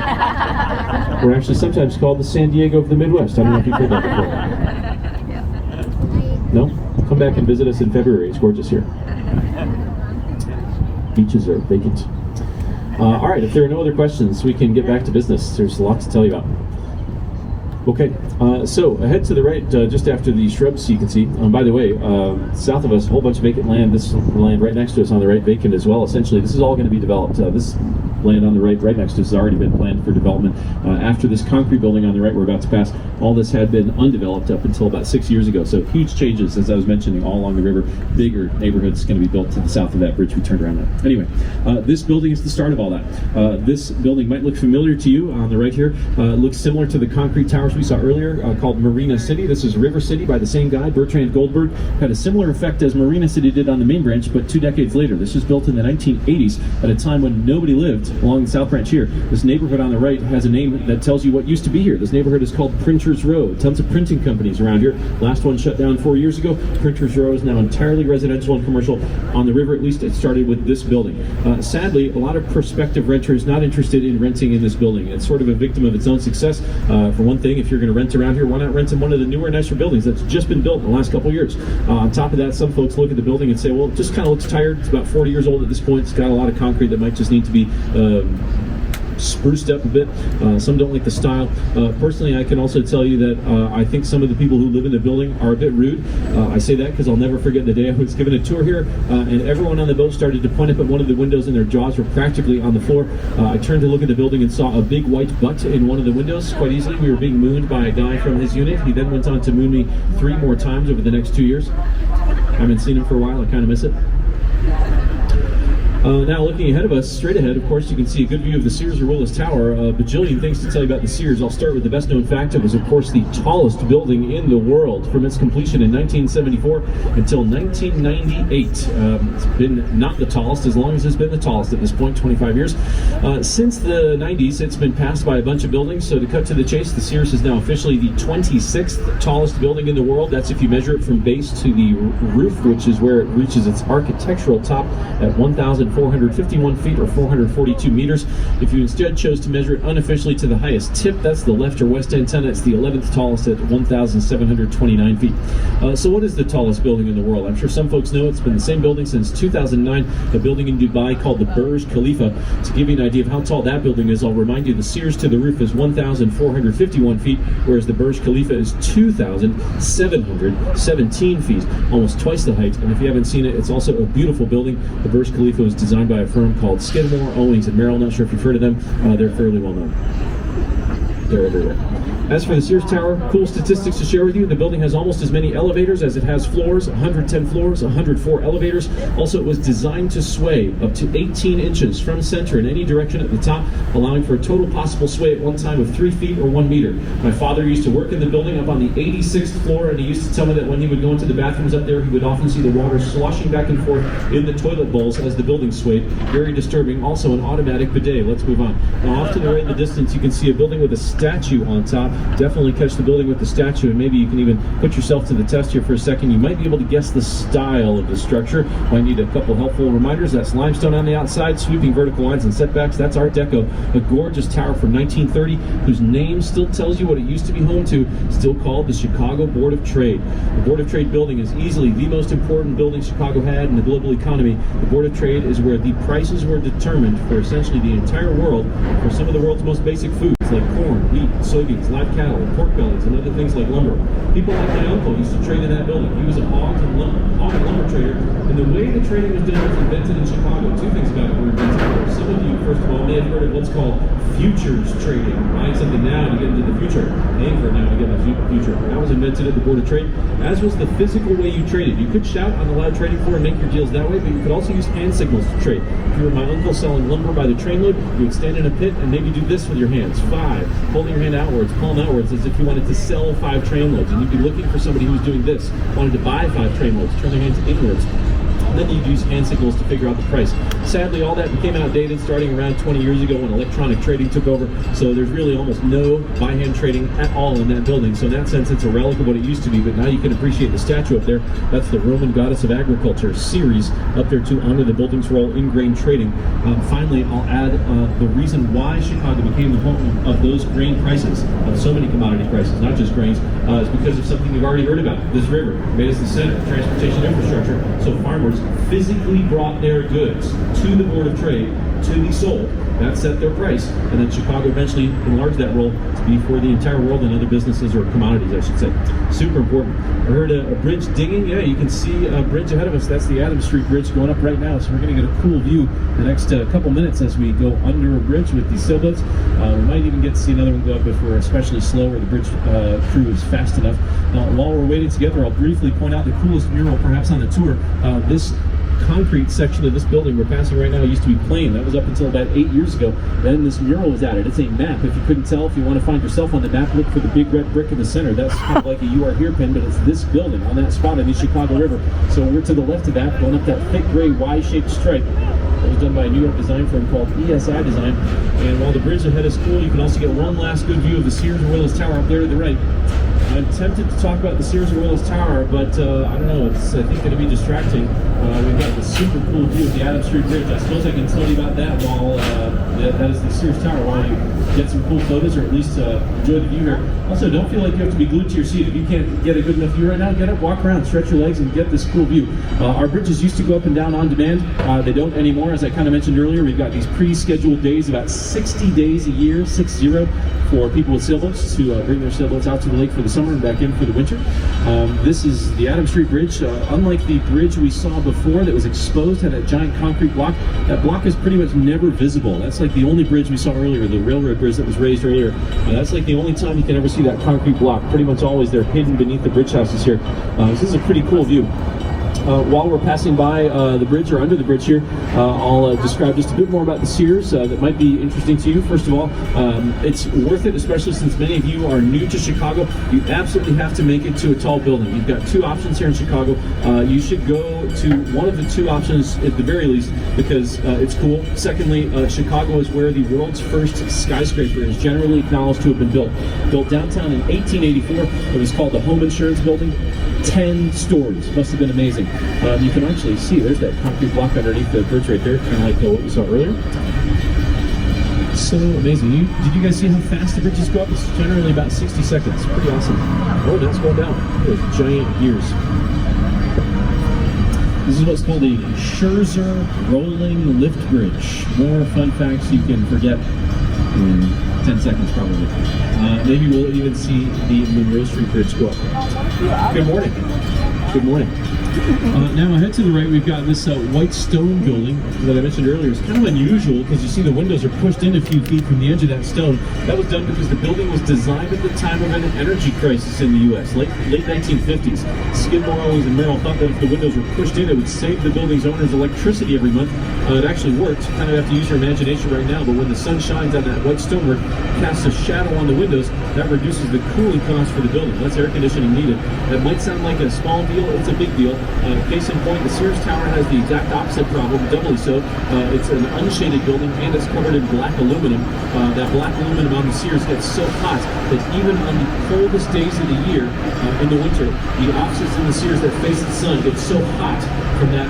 We're actually sometimes called the San Diego of the Midwest. I don't know if you've heard that before. No? Come back and visit us in February. It's gorgeous here. Beaches are vacant. All right, if there are no other questions, we can get back to business. There's a lot to tell you about. Okay, so ahead to the right, just after the shrubs you can see. By the way, south of us, a whole bunch of vacant land. This land right next to us on the right, vacant as well. Essentially, this is all going to be developed. This land on the right next to us has already been planned for development. After this concrete building on the right we're about to pass, all this had been undeveloped up until about 6 years ago. So huge changes, as I was mentioning, all along the river. Bigger neighborhoods going to be built to the south of that bridge we turned around at. Anyway, this building is the start of all that. This building might look familiar to you on the right here. It looks similar to the concrete towers we saw earlier, called Marina City. This is River City by the same guy, Bertrand Goldberg. Had a similar effect as Marina City did on the main branch, but 2 decades later. This was built in the 1980s at a time when nobody lived along the South Branch here. This neighborhood on the right has a name that tells you what used to be here. This neighborhood is called Printers Row. Tons of printing companies around here. Last one shut down 4 years ago. Printers Row is now entirely residential and commercial. On the river, at least, it started with this building. Sadly, a lot of prospective renters not interested in renting in this building. It's sort of a victim of its own success. For one thing, if you're going to rent around here, why not rent in one of the newer, nicer buildings that's just been built in the last couple of years? On top of that, some folks look at the building and say, well, it just kind of looks tired. It's about 40 years old at this point. It's got a lot of concrete that might just need to be spruced up a bit. Some don't like the style. Personally, I can also tell you that I think some of the people who live in the building are a bit rude. I say that because I'll never forget the day I was given a tour here, and everyone on the boat started to point up at one of the windows and their jaws were practically on the floor. I turned to look at the building and saw a big white butt in one of the windows quite easily. We were being mooned by a guy from his unit. He then went on to moon me 3 more times over the next 2 years. I haven't seen him for a while. I kind of miss it. Now looking ahead of us, straight ahead, of course, you can see a good view of the Sears Willis Tower. A bajillion things to tell you about the Sears. I'll start with the best known fact. It was, of course, the tallest building in the world from its completion in 1974 until 1998. It's been not the tallest as long as it's been the tallest at this point, 25 years. Since the 90s, it's been passed by a bunch of buildings. So to cut to the chase, the Sears is now officially the 26th tallest building in the world. That's if you measure it from base to the roof, which is where it reaches its architectural top at 1,451 feet or 442 meters. If you instead chose to measure it unofficially to the highest tip, that's the left or west antenna. It's the 11th tallest at 1,729 feet. So what is the tallest building in the world? I'm sure some folks know it's been the same building since 2009, a building in Dubai called the Burj Khalifa. To give you an idea of how tall that building is, I'll remind you the Sears to the roof is 1,451 feet, whereas the Burj Khalifa is 2,717 feet, almost twice the height. And if you haven't seen it, it's also a beautiful building. The Burj Khalifa was designed by a firm called Skidmore, Owings and Merrill. Not sure if you've heard of them. They're fairly well known. They're everywhere. As for the Sears Tower, cool statistics to share with you. The building has almost as many elevators as it has floors, 110 floors, 104 elevators. Also, it was designed to sway up to 18 inches from center in any direction at the top, allowing for a total possible sway at one time of 3 feet or 1 meter. My father used to work in the building up on the 86th floor, and he used to tell me that when he would go into the bathrooms up there, he would often see the water sloshing back and forth in the toilet bowls as the building swayed. Very disturbing. Also, an automatic bidet. Let's move on. Now, off to the right in the distance, you can see a building with a statue on top. Definitely catch the building with the statue, and maybe you can even put yourself to the test here for a second. You might be able to guess the style of the structure. Might need a couple helpful reminders. That's limestone on the outside, sweeping vertical lines and setbacks. That's Art Deco, a gorgeous tower from 1930 whose name still tells you what it used to be home to, still called the Chicago Board of Trade. The Board of Trade building is easily the most important building Chicago had in the global economy. The Board of Trade is where the prices were determined for essentially the entire world for some of the world's most basic foods like corn, wheat, soybeans, live cattle, pork bellies, and other things like lumber. People like my uncle used to trade in that building. He was a hog and lumber trader, and the way the trading was done was invented in Chicago. Two things about it were invented. Some of you, first of all, may have heard of what's called futures trading, buying something now to get into the future, paying for it now to get into the future. That was invented at the Board of Trade, as was the physical way you traded. You could shout on the loud trading floor and make your deals that way, but you could also use hand signals to trade. If you were my uncle selling lumber by the trainload, you would stand in a pit and maybe do this with your hands. 5, holding your hand outwards, palm outwards, as if you wanted to sell 5 trainloads, and you'd be looking for somebody who was doing this, wanted to buy 5 trainloads, turn their hands inwards. Then you'd use hand signals to figure out the price. Sadly, all that became outdated starting around 20 years ago when electronic trading took over, so there's really almost no by-hand trading at all in that building. So in that sense, it's a relic of what it used to be, but now you can appreciate the statue up there. That's the Roman goddess of agriculture, Ceres, up there to honor the building's role in grain trading. Finally, I'll add the reason why Chicago became the home of those grain prices, of so many commodity prices, not just grains, is because of something you've already heard about. This river made us the center of transportation infrastructure, so farmers physically brought their goods to the Board of Trade to be sold. That set their price, and then Chicago eventually enlarged that role to be for the entire world and other businesses, or commodities, I should say. Super important. I heard a bridge dinging. Yeah, you can see a bridge ahead of us. That's the Adams Street Bridge going up right now, so we're going to get a cool view the next couple minutes as we go under a bridge with these sailboats. We might even get to see another one go up if we're especially slow or the bridge crew is fast enough. Now, while we're waiting together, I'll briefly point out the coolest mural perhaps on the tour. This concrete section of this building we're passing right now used to be plain. That was up until about 8 years ago. Then this mural was added. It's a map. If you couldn't tell, if you want to find yourself on the map, look for the big red brick in the center. That's kind of like a "You Are Here" pin, but it's this building on that spot in the Chicago River. So we're to the left of that, going up that thick gray Y-shaped stripe. That was done by a New York design firm called ESI Design. And while the bridge ahead is cool, you can also get one last good view of the Sears Willis Tower up there to the right. I'm tempted to talk about the Sears Willis Tower, but I don't know, it's I think going to be distracting. We've got the super cool view of the Adams Street Bridge. I suppose I can tell you about that while that is the Sears Tower, while you get some cool photos, or at least enjoy the view here. Also, don't feel like you have to be glued to your seat. If you can't get a good enough view right now, get up, walk around, stretch your legs, and get this cool view. Our bridges used to go up and down on demand. They don't anymore, as I kind of mentioned earlier. We've got these pre-scheduled days, about 60 days a year, 60, for people with sailboats to bring their sailboats out to the lake for the summer and back in for the winter. This is the Adams Street Bridge. Unlike the bridge we saw before that was exposed, had that giant concrete block, that block is pretty much never visible. That's like the only bridge we saw earlier, the railroad bridge that was raised earlier. That's like the only time you can ever see that concrete block. Pretty much always they're hidden beneath the bridge houses here. This is a pretty cool view. While we're passing by the bridge or under the bridge here, I'll describe just a bit more about the Sears that might be interesting to you. First of all, it's worth it, especially since many of you are new to Chicago. You absolutely have to make it to a tall building. You've got two options here in Chicago. You should go to one of the two options at the very least because it's cool. Secondly, Chicago is where the world's first skyscraper is generally acknowledged to have been built. Built downtown in 1884. It was called the Home Insurance Building. 10 stories. Must have been amazing. You can actually see there's that concrete block underneath the bridge right there, kind of like what we saw earlier. So amazing. Did you guys see how fast the bridges go up? It's generally about 60 seconds. Pretty awesome. Oh, now it's going down. Those giant gears. This is what's called a Scherzer rolling lift bridge. More fun facts you can forget in 10 seconds probably. Maybe we'll even see the Monroe Street Bridge go up. Good morning. Good morning. Now ahead to the right, we've got this white stone building that I mentioned earlier. It's kind of unusual because you see the windows are pushed in a few feet from the edge of that stone. That was done because the building was designed at the time of an energy crisis in the U.S., late 1950s. Skidmore, Owings, and Merrill thought that if the windows were pushed in, it would save the building's owners electricity every month. It actually worked. You kind of have to use your imagination right now, but when the sun shines on that white stonework, casts a shadow on the windows, that reduces the cooling cost for the building. Less air conditioning needed. That might sound like a small deal. It's a big deal. Case in point, the Sears Tower has the exact opposite problem, doubly so. It's an unshaded building and it's covered in black aluminum. That black aluminum on the Sears gets so hot that even on the coldest days of the year, in the winter, the offices in the Sears that face the sun get so hot from that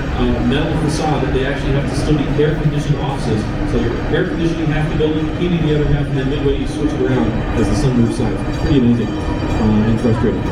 metal facade that they actually have to still be air-conditioned offices. So you're air-conditioning half the building, heating the other half, and then midway you switch it around as the sun moves sides. Pretty amazing and frustrating.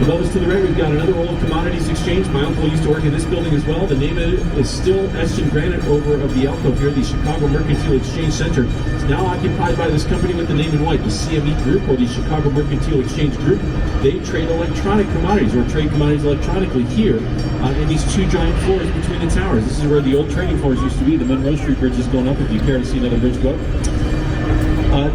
Above us to the right, we've got another old commodities exchange. My uncle used to work in this building as well. The name of it is still etched in granite over of the alcove here, the Chicago Mercantile Exchange Center. It's now occupied by this company with the name in white, the CME Group, or the Chicago Mercantile Exchange Group. They trade electronic commodities, or trade commodities electronically here in these two giant floors between the towers. This is where the old trading floors used to be. The Monroe Street Bridge is going up if you care to see another bridge go up.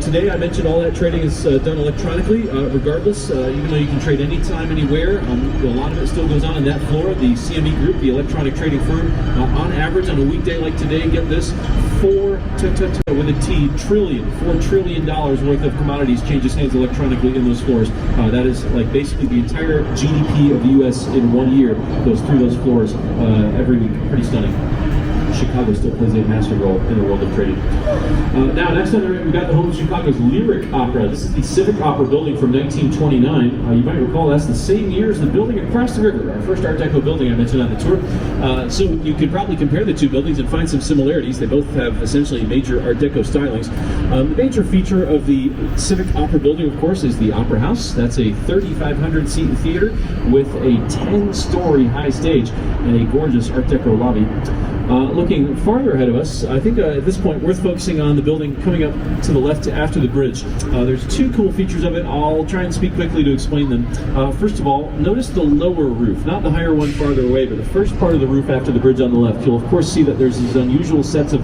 Today, I mentioned all that trading is done electronically. Regardless, even though you can trade anytime, anywhere, a lot of it still goes on in that floor. The CME Group, the electronic trading firm, on average, on a weekday like today, get this, $4 trillion worth of commodities changes hands electronically in those floors. That is like basically the entire GDP of the U.S. in 1 year goes through those floors every week. Pretty stunning. Chicago still plays a massive role in the world of trading. Now, next on the right, we've got the home of Chicago's Lyric Opera. This is the Civic Opera building from 1929. You might recall that's the same year as the building across the river, our first Art Deco building I mentioned on the tour. So you could probably compare the two buildings and find some similarities. They both have essentially major Art Deco stylings. The major feature of the Civic Opera building, of course, is the Opera House. That's a 3,500-seat theater with a 10-story high stage and a gorgeous Art Deco lobby. Looking farther ahead of us, I think at this point worth focusing on the building coming up to the left after the bridge. There's two cool features of it. I'll try and speak quickly to explain them. First of all, notice the lower roof, not the higher one farther away, but the first part of the roof after the bridge on the left. You'll of course see that there's these unusual sets of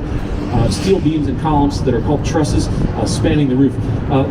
steel beams and columns that are called trusses spanning the roof.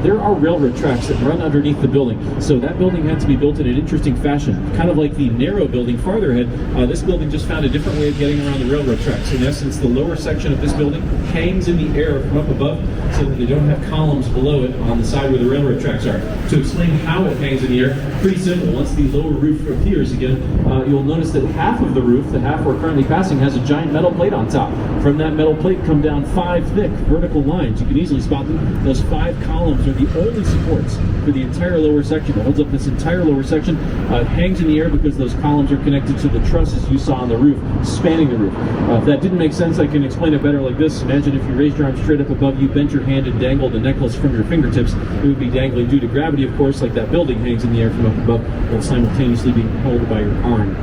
There are railroad tracks that run underneath the building, so that building had to be built in an interesting fashion. Kind of like the narrow building farther ahead, this building just found a different way of getting around the railroad tracks. In essence, the lower section of this building hangs in the air from up above so that they don't have columns below it on the side where the railroad tracks are. To explain how it hangs in the air, pretty simple. Once the lower roof appears again, you'll notice that half of the roof, the half we're currently passing, has a giant metal plate on top. From that metal plate come down 5 thick vertical lines. You can easily spot them. Those 5 columns are the only supports for the entire lower section. It holds up this entire lower section. It hangs in the air because those columns are connected to the trusses you saw on the roof, spanning the roof. If that didn't make sense, I can explain it better like this. Imagine if you raised your arm straight up above you, bent your hand and dangled a necklace from your fingertips. It would be dangling due to gravity, of course, like that building hangs in the air from up above, while simultaneously being held by your arm.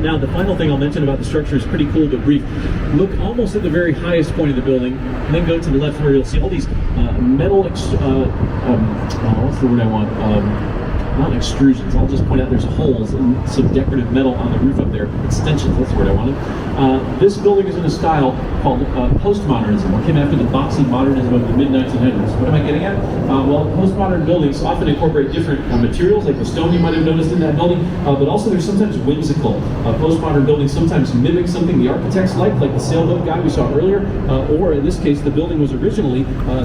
Now, the final thing I'll mention about the structure is pretty cool but brief. Look almost at the very highest point of the building, and then go to the left where you'll see all these metal, what's the word I want? not extrusions. I'll just point out there's holes and some decorative metal on the roof up there. Extensions, that's the word I wanted. This building is in a style called Postmodernism, or came after the boxy modernism of the mid-1900s. What am I getting at? Well, postmodern buildings often incorporate different materials, like the stone you might have noticed in that building, but also they're sometimes whimsical. Postmodern buildings sometimes mimic something the architects like the sailboat guy we saw earlier, or in this case, the building was originally,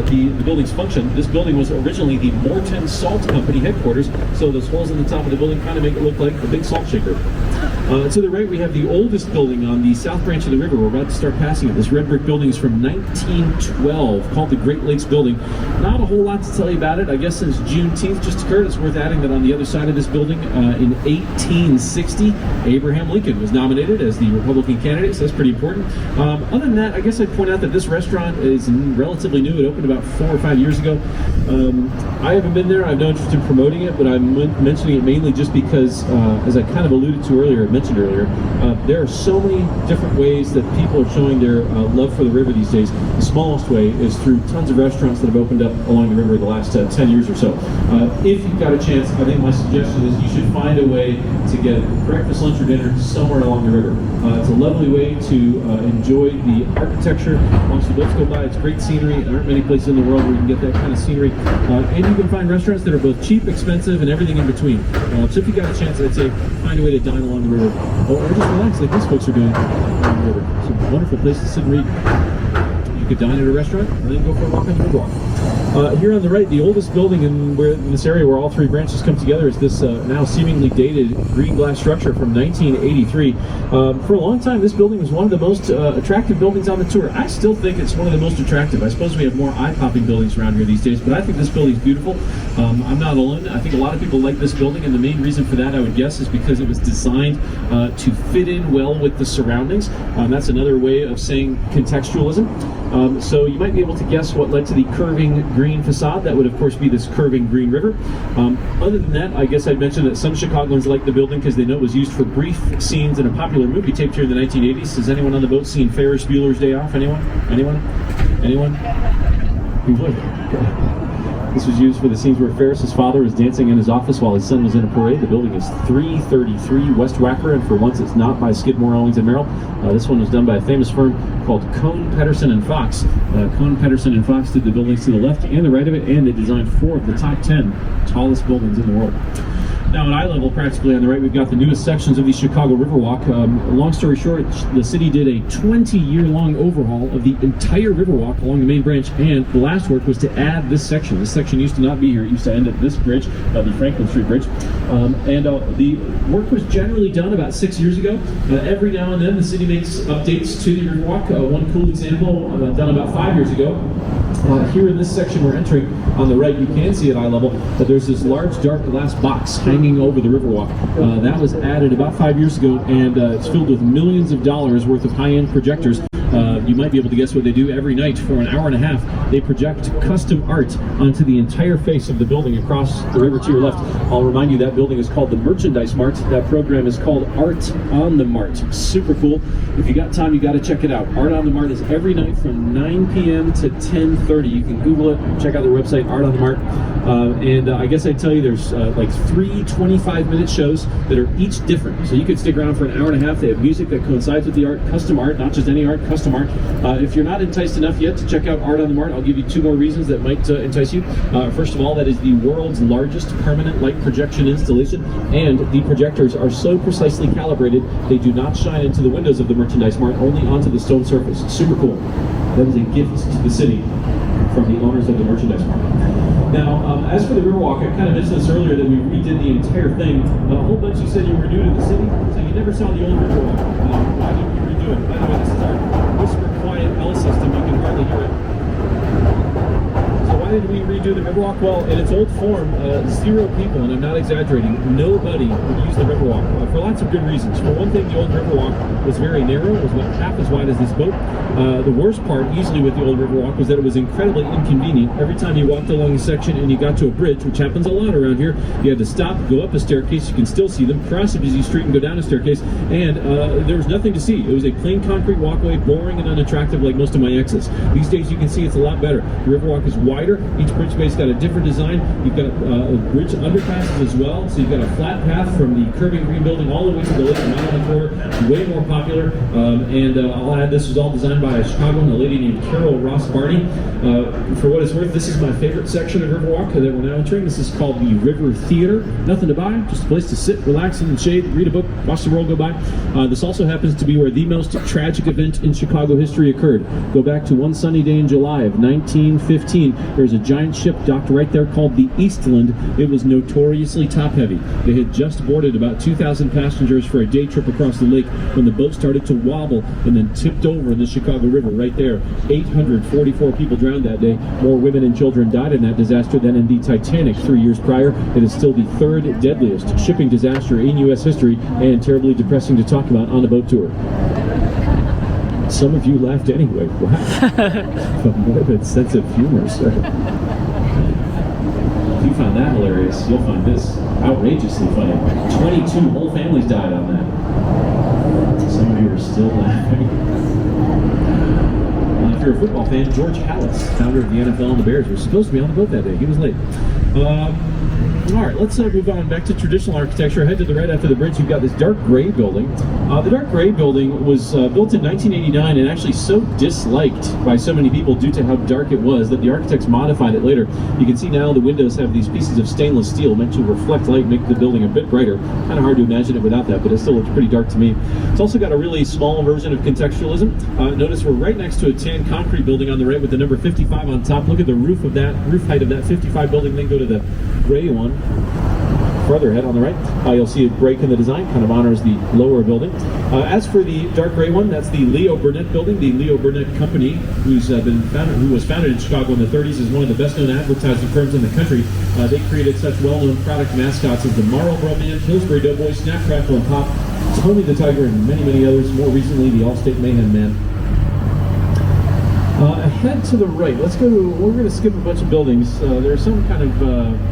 the building's function, this building was originally the Morton Salt Company headquarters, so those holes in the top of the building kind of make it look like a big salt shaker. To the right, we have the oldest building on the south branch of the river. We're about to start passing it. This red brick building is from 1912, called the Great Lakes Building. Not a whole lot to tell you about it. I guess since Juneteenth just occurred, it's worth adding that on the other side of this building, in 1860, Abraham Lincoln was nominated as the Republican candidate, so that's pretty important. Other than that, I guess I'd point out that this restaurant is relatively new. It opened about 4 or 5 years ago. I haven't been there. I have no interest in promoting it, but I'm mentioning it mainly just because, as I kind of alluded to earlier, mentioned earlier, there are so many different ways that people are showing their love for the river these days. The smallest way is through tons of restaurants that have opened up along the river the last 10 years or so. If you've got a chance, I think my suggestion is you should find a way to get breakfast, lunch, or dinner somewhere along the river. It's a lovely way to enjoy the architecture once the boats go by. It's great scenery. There aren't many places in the world where you can get that kind of scenery. And you can find restaurants that are both cheap, expensive, and everything in between. So if you got a chance, I'd say find a way to dine along the river, or just relax like these folks are doing along the river. It's a wonderful place to sit and read. You could dine at a restaurant and then go for a walk on the Riverwalk. Here on the right, the oldest building in this area where all three branches come together is this now seemingly dated green glass structure from 1983. For a long time, this building was one of the most attractive buildings on the tour. I still think it's one of the most attractive. I suppose we have more eye-popping buildings around here these days, but I think this building's beautiful. I'm not alone. I think a lot of people like this building, and the main reason for that, I would guess, is because it was designed to fit in well with the surroundings. That's another way of saying contextualism. So you might be able to guess what led to the curving green facade. That would, of course, be this curving green river. Other than that, I guess I'd mention that some Chicagoans like the building because they know it was used for brief scenes in a popular movie taped here in the 1980s. Has anyone on the boat seen Ferris Bueller's Day Off? Anyone? Anyone? Anyone? You would. This was used for the scenes where Ferris's father was dancing in his office while his son was in a parade. The building is 333 West Wacker, and for once it's not by Skidmore, Ellington, Merrill. This one was done by a famous firm called Cohn, Pedersen, and Fox. Cohn, Pedersen, and Fox did the buildings to the left and the right of it, and they designed 4 of the top 10 tallest buildings in the world. Now at eye level, practically on the right, we've got the newest sections of the Chicago Riverwalk. Long story short, the city did a 20-year-long overhaul of the entire Riverwalk along the main branch, and the last work was to add this section. This section used to not be here. It used to end at this bridge, the Franklin Street Bridge. The work was generally done about 6 years ago. Every now and then, the city makes updates to the Riverwalk. One cool example done about 5 years ago. Here in this section we're entering, on the right, you can see at eye level that there's this large dark glass box hanging over the Riverwalk. That was added about 5 years ago, and it's filled with millions of dollars worth of high-end projectors. You might be able to guess what they do every night for an hour and a half. They project custom art onto the entire face of the building across the river to your left. I'll remind you that building is called the Merchandise Mart. That program is called Art on the Mart. Super cool. If you got time, you got to check it out. Art on the Mart is every night from 9 p.m. to 10:30. You can Google it, check out their website, Art on the Mart. I guess I'd tell you there's like 3 25-minute shows that are each different. So you could stick around for an hour and a half. They have music that coincides with the art, custom art, not just any art, custom art. If you're not enticed enough yet to check out Art on the Mart, I'll give you 2 more reasons that might entice you. First of all, that is the world's largest permanent light projection installation, and the projectors are so precisely calibrated they do not shine into the windows of the Merchandise Mart, only onto the stone surface. Super cool. That is a gift to the city from the owners of the Merchandise Mart. Now, as for the Riverwalk, I kind of mentioned this earlier that we redid the entire thing. A whole bunch of you said you were new to the city, so you never saw the old Riverwalk. Why did we redo it? By the way, this is our whisper quiet L system. You can hardly hear it. So why did we redo the Riverwalk? Well, in its old form, 0 people, and I'm not exaggerating, nobody would use the Riverwalk for lots of good reasons. For one thing, the old Riverwalk was very narrow. It was about half as wide as this boat. The worst part, easily, with the old Riverwalk was that it was incredibly inconvenient. Every time you walked along a section and you got to a bridge, which happens a lot around here, you had to stop, go up a staircase, you can still see them, cross a busy street and go down a staircase, and there was nothing to see. It was a plain concrete walkway, boring and unattractive like most of my exes. These days you can see it's a lot better. The Riverwalk is wider, Each bridge space got a different design. You've got bridge underpasses as well. So you've got a flat path from the curving green building all the way to the lake, not on the corner. Way more popular. I'll add, this was all designed by a Chicagoan, a lady named Carol Ross Barney. For what it's worth, this is my favorite section of Riverwalk that we're now entering. This is called the River Theater. Nothing to buy, just a place to sit, relax in the shade, read a book, watch the world go by. This also happens to be where the most tragic event in Chicago history occurred. Go back to one sunny day in July of 1915. There's a giant ship docked right there called the Eastland. It was notoriously top-heavy. They had just boarded about 2,000 passengers for a day trip across the lake when the boat started to wobble and then tipped over in the Chicago River right there. 844 people drowned that day. More women and children died in that disaster than in the Titanic 3 years prior. It is still the third deadliest shipping disaster in U.S. history and terribly depressing to talk about on a boat tour. Some of you laughed anyway. Wow. A morbid sense of humor, sir. If you found that hilarious, you'll find this outrageously funny. 22 whole families died on that. Some of you are still laughing. If you're a football fan, George Halas, founder of the NFL and the Bears, was supposed to be on the boat that day. He was late. All right, let's move on back to traditional architecture. Head to the right after the bridge. You've got this dark gray building. The dark gray building was built in 1989 and actually so disliked by so many people due to how dark it was that the architects modified it later. You can see now the windows have these pieces of stainless steel meant to reflect light, make the building a bit brighter. Kind of hard to imagine it without that, but it still looks pretty dark to me. It's also got a really small version of contextualism. Notice we're right next to a tan concrete building on the right with the number 55 on top. Look at the roof height of that 55 building, then go to the gray one. Further ahead on the right, you'll see a break in the design, kind of honors the lower building. As for the dark gray one, that's the Leo Burnett building. The Leo Burnett Company, who was founded in Chicago in the 30s, is one of the best-known advertising firms in the country. They created such well-known product mascots as the Marlboro Man, Pillsbury Doughboy, Snap, Crackle, and Pop, Tony the Tiger, and many, many others. More recently, the Allstate Mayhem Man. Ahead to the right, we're going to skip a bunch of buildings. There are some kind of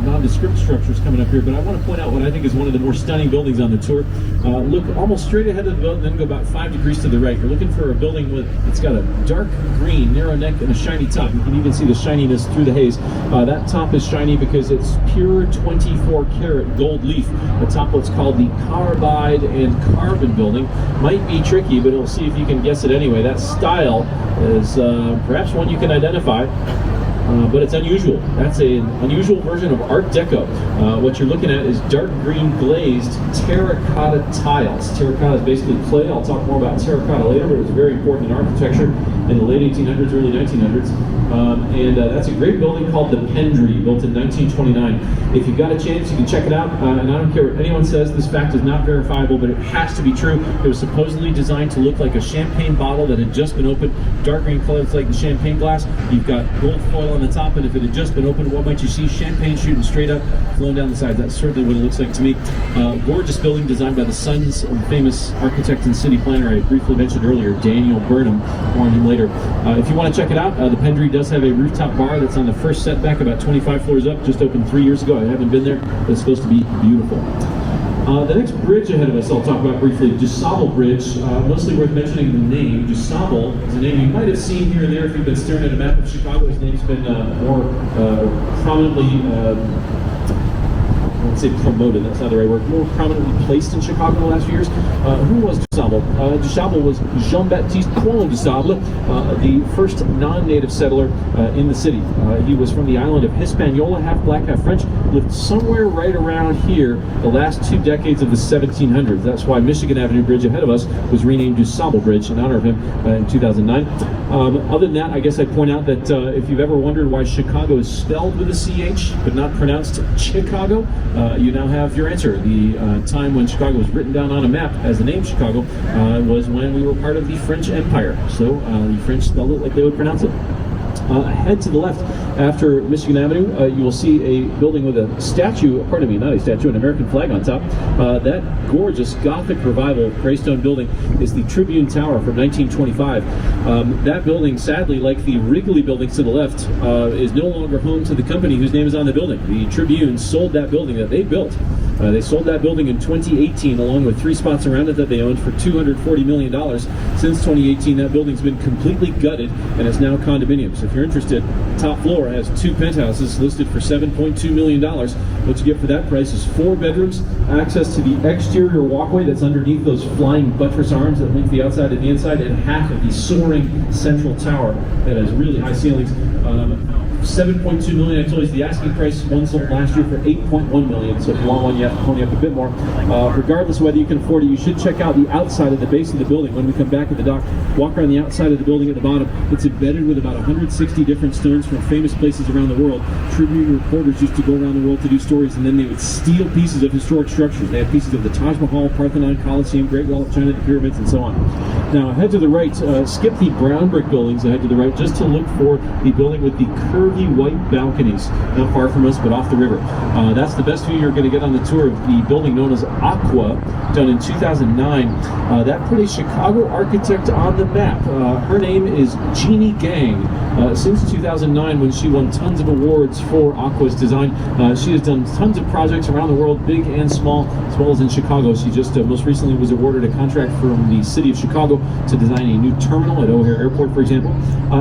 nondescript structures coming up here, but I want to point out what I think is one of the more stunning buildings on the tour. Look almost straight ahead of the building, then go about 5 degrees to the right. You're looking for a building it's got a dark green, narrow neck, and a shiny top. You can even see the shininess through the haze. That top is shiny because it's pure 24-karat gold leaf. Atop what's called the Carbide and Carbon building. Might be tricky, but we'll see if you can guess it anyway. That style is perhaps one you can identify, but it's unusual. That's an unusual version of Art Deco. What you're looking at is dark green glazed terracotta tiles. Terracotta is basically clay. I'll talk more about terracotta later, but it was very important in architecture in the late 1800s, early 1900s. That's a great building called the Pendry, built in 1929. If you've got a chance, you can check it out. And I don't care what anyone says, this fact is not verifiable, but it has to be true. It was supposedly designed to look like a champagne bottle that had just been opened. Dark green color, it's like the champagne glass. You've got gold foil on the top, and if it had just been opened, what might you see? Champagne shooting straight up, flowing down the sides. That's certainly what it looks like to me. Gorgeous building designed by the sons of the famous architect and city planner I briefly mentioned earlier, Daniel Burnham. More on him later. If you want to check it out, the Pendry does have a rooftop bar that's on the first setback about 25 floors up, just opened 3 years ago. I haven't been there, but it's supposed to be beautiful. The next bridge ahead of us I'll talk about briefly, DuSable Bridge. Mostly worth mentioning the name. DuSable is a name you might have seen here and there if you've been staring at a map of Chicago. His name's been more prominently I won't say promoted, that's not the right word, more prominently placed in Chicago in the last few years. Who was DuSable? DuSable was Jean-Baptiste Point DuSable, the first non-native settler in the city. He was from the island of Hispaniola, half black, half French, lived somewhere right around here the last 2 decades of the 1700s. That's why Michigan Avenue Bridge ahead of us was renamed DuSable Bridge in honor of him in 2009. Other than that, I guess I'd point out that if you've ever wondered why Chicago is spelled with a CH but not pronounced Chicago, you now have your answer. The time when Chicago was written down on a map as the name Chicago was when we were part of the French Empire. So the French spelled it like they would pronounce it. Head to the left after Michigan Avenue, you will see a building with a statue, pardon me, not a statue, an American flag on top. That gorgeous Gothic revival gray stone building is the Tribune Tower from 1925. That building, sadly, like the Wrigley buildings to the left, is no longer home to the company whose name is on the building. The Tribune sold that building that they built They sold that building in 2018 along with 3 spots around it that they owned for $240 million. Since 2018, that building's been completely gutted and is now condominiums. If you're interested, top floor has 2 penthouses listed for $7.2 million. What you get for that price is 4 bedrooms, access to the exterior walkway that's underneath those flying buttress arms that link the outside and the inside, and half of the soaring central tower that has really high ceilings. 7.2 million, I told you, is the asking price. One sold last year for 8.1 million, so if you want one, you have to pony up a bit more. Regardless of whether you can afford it, you should check out the outside of the base of the building. When we come back at the dock, walk around the outside of the building at the bottom. It's embedded with about 160 different stones from famous places around the world. Tribune reporters used to go around the world to do stories, and then they would steal pieces of historic structures. They had pieces of the Taj Mahal, Parthenon, Colosseum, Great Wall of China, the pyramids, and so on. Now, head to the right, skip the brown brick buildings, head to the right, just to look for the building with the curvy white balconies, not far from us, but off the river. That's the best view you're going to get on the tour of the building known as Aqua, done in 2009. That put a Chicago architect on the map. Her name is Jeannie Gang. Since 2009, when she won tons of awards for Aqua's design, she has done tons of projects around the world, big and small, as well as in Chicago. She just most recently was awarded a contract from the city of Chicago to design a new terminal at O'Hare Airport, for example.